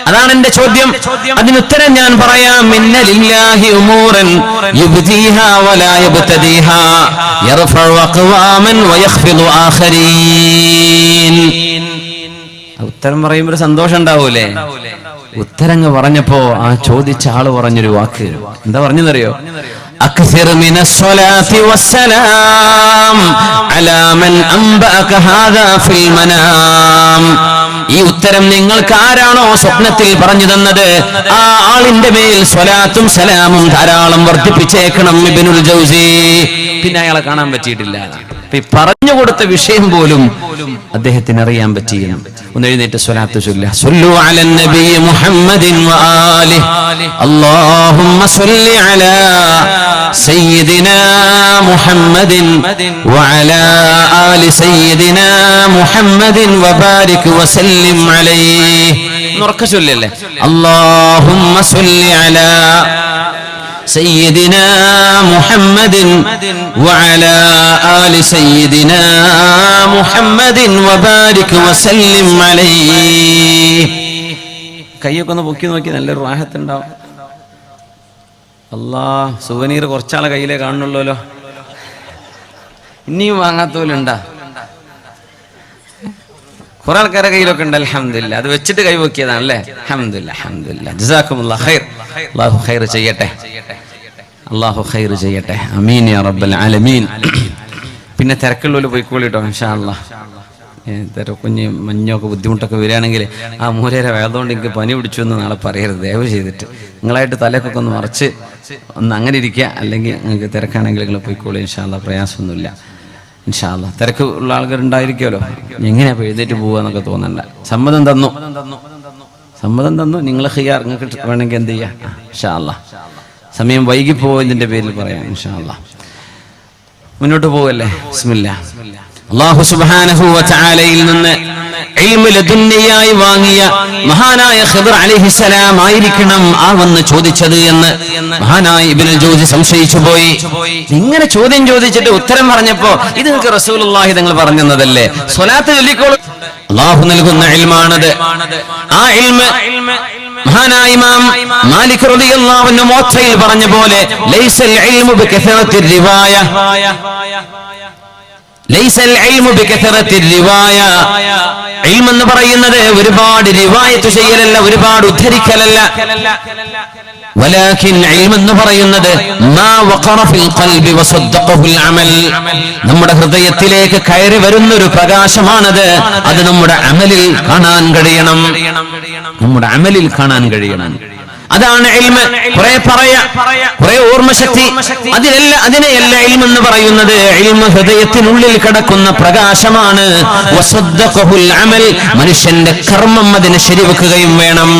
അതാണ് എന്റെ ചോദ്യം. അതിനുത്തരം ഞാൻ പറയാം. ഇന്ന ലില്ലാഹി ഉമൂറൻ യുബ്ദീഹാ വലാ യബ്തദീഹാ യർഫഉ അഖ്വാമൻ വയഖ്ഫിദു ആഖരീൻ. ഉത്തരം പറയുമ്പോൾ സന്തോഷം ഉണ്ടാവൂലേ? ഉത്തരങ്ങ് പറഞ്ഞപ്പോ ആ ചോദിച്ച ആള് പറഞ്ഞൊരു വാക്ക് എന്താ പറഞ്ഞെന്നറിയോ? അക്സിർ മിനസ്സലാത്തി വസ്സലാം അലാ മൻ അംബഅക ഹാദാ ഫിൽ മനാം. ഈ ഉത്തരം നിങ്ങൾക്ക് ആരാണോ സ്വപ്നത്തിൽ പറഞ്ഞു തന്നത് ആ ആളിന്റെ മേൽ സ്വലാത്തും സലാമും ധാരാളം വർദ്ധിപ്പിച്ചേക്കണം. ഇബ്നുൽ ജൗസി. പിന്നെ അയാളെ കാണാൻ പറ്റിയിട്ടില്ല. പറഞ്ഞു കൊടുത്ത വിഷയം പോലും അദ്ദേഹത്തിന് അറിയാൻ പറ്റിയും. ഒന്ന് എഴുന്നേറ്റ് സ്വലാത്ത് ചൊല്ലുക. സ്വല്ലു അലൻ നബി മുഹമ്മദിൻ വആലിഹി അല്ലാഹുമ്മ സ്വല്ലി അലാ സയ്യിദിനാ മുഹമ്മദിൻ വഅലാ ആലി സയ്യിദിനാ മുഹമ്മദിൻ വബാരിക് വസല്ലിം അലൈഹി. ഉറക്കെ ചൊല്ലല്ലേ? അല്ലാഹുമ്മ സ്വല്ലി അലാ سيدنا محمد وعلى آل سيدنا محمد وبارك وسلم عليه. കൈയൊക്കെ ഒന്ന് പൊക്കി നോക്കി നല്ലൊരു റാഹത്തുണ്ടാവും. അല്ലാഹ്, സുവനീർ കുറച്ചാളെ കയ്യിലേ കാണുന്നുള്ളല്ലോ. ഇനിയും വാങ്ങാത്തോലുണ്ടാ? കുറെ ആൾക്കാരെ കയ്യിലൊക്കെ ഉണ്ട്. അൽഹംദുലില്ലാ. അത് വെച്ചിട്ട് കൈ പൊക്കിയതാണല്ലേ? അൽഹംദുലില്ലാ, അൽഹംദുലില്ലാ. ജസാക്കുമുല്ലാഹ് ഖൈർ. അല്ലാഹു ഖൈർ ചെയ്യട്ടെ. അല്ലാഹു ഖൈർ ചെയ്യട്ടെ. ആമീൻ യാ റബ്ബൽ ആലമീൻ. പിന്നെ തിരക്കുള്ളവർ പോയിക്കോളിട്ടോ ഇൻഷാ അല്ലാഹ്. കുഞ്ഞ് മഞ്ഞൊക്കെ ബുദ്ധിമുട്ടൊക്കെ വരികയാണെങ്കിൽ ആ മൂലരെ വേദോണ്ട് എനിക്ക് പനി പിടിച്ചു എന്ന് നാളെ പറയരുത് ദയവ് ചെയ്തിട്ട്. നിങ്ങളായിട്ട് തലക്കൊക്കെ ഒന്ന് മറച്ച് ഒന്ന് അങ്ങനെ ഇരിക്കുക. അല്ലെങ്കിൽ നിങ്ങൾക്ക് തിരക്കാണെങ്കിൽ നിങ്ങൾ പോയിക്കോളി ഇൻഷാ അല്ലാഹ്. പ്രയാസമൊന്നുമില്ല ഇൻഷാ അല്ലാഹ്. തിരക്ക് ഉള്ള ആൾക്കാരുണ്ടായിരിക്കുമല്ലോ. എങ്ങനെയാ എഴുന്നേറ്റ് പോവുക എന്നൊക്കെ തോന്നണ്ട. സമ്മതം തന്നു. നിങ്ങൾ ഖിയാർ, നിങ്ങൾക്ക് വേണമെങ്കിൽ എന്ത് ചെയ്യാം ഇൻഷാ അല്ലാഹ്. സമയം വൈകിപ്പോയതിന്റെ പേരിൽ പറയാം ഇൻഷാ അല്ലാഹ്. മുന്നോട്ട് പോവല്ലേ? ബിസ്മില്ലാ. അല്ലാഹു സുബ്ഹാനഹു വ തആലയിൽ നിന്ന് ഇൽമു ലദുന്നിയായി വാങ്ങിയ മഹാനായ ഖിദ്ർ അലൈഹിസ്സലാം ആയിരിക്കണം ആ വന്ന് ചോദിച്ചത് എന്ന് മഹാനായ ഇബ്നുൽ ജൗസി സംശയിച്ചു പോയി. ഇങ്ങനെ ചോദ്യം ചോദിച്ചിട്ട് ഉത്തരം പറഞ്ഞപ്പോ ഇത് നിങ്ങൾക്ക് റസൂലുള്ളാഹി തങ്ങൾ പറഞ്ഞു തന്നതല്ലേ? സ്വലാത്ത് ചൊല്ലിക്കോളൂ. അല്ലാഹു നൽകുന്ന ഇൽമാണത്. ആ ഇൽമ് മഹാനായ ഇമാം മാലിക് റളിയല്ലാഹു അൻഹു മോത്തയിൽ പറഞ്ഞ പോലെ ലൈസൽ ഇൽമു ബികസറത്തിർ റിവായ ലൈസൽ ഇൽമു ബികസറത്തിർ റിവായ. ഇൽമ് എന്ന് പറയുന്നത് ഒരുപാട് റിവായത്ത് ചെയ്യലല്ല, ഒരുപാട് ഉദ്ധരിക്കലല്ല. വലാകിൻ ഇൽമ് എന്ന് പറയുന്നത് മാ വഖറ ഫിൽ ഖൽബി വസദ്ദഖഹുൽ അമൽ. നമ്മുടെ ഹൃദയത്തിലേക്ക് കയറി വരുന്ന ഒരു പ്രകാശമാണത്. അത് നമ്മുടെ അമലിൽ കാണാൻ കഴിയണം. നമ്മുടെ അമലിൽ കാണാൻ കഴിയണം. അതാണ് ഇൽമ്. കുറെ ഓർമ്മശക്തി, അതിനെയല്ല ഇൽമ് എന്ന് പറയുന്നത്. ഇൽമ് ഹൃദയത്തിനുള്ളിൽ കിടക്കുന്ന പ്രകാശമാണ്. വസദ്ദഖഹുൽ അമൽ, മനുഷ്യന്റെ കർമ്മം അതിനെ ശരിവെക്കുകയും വേണം.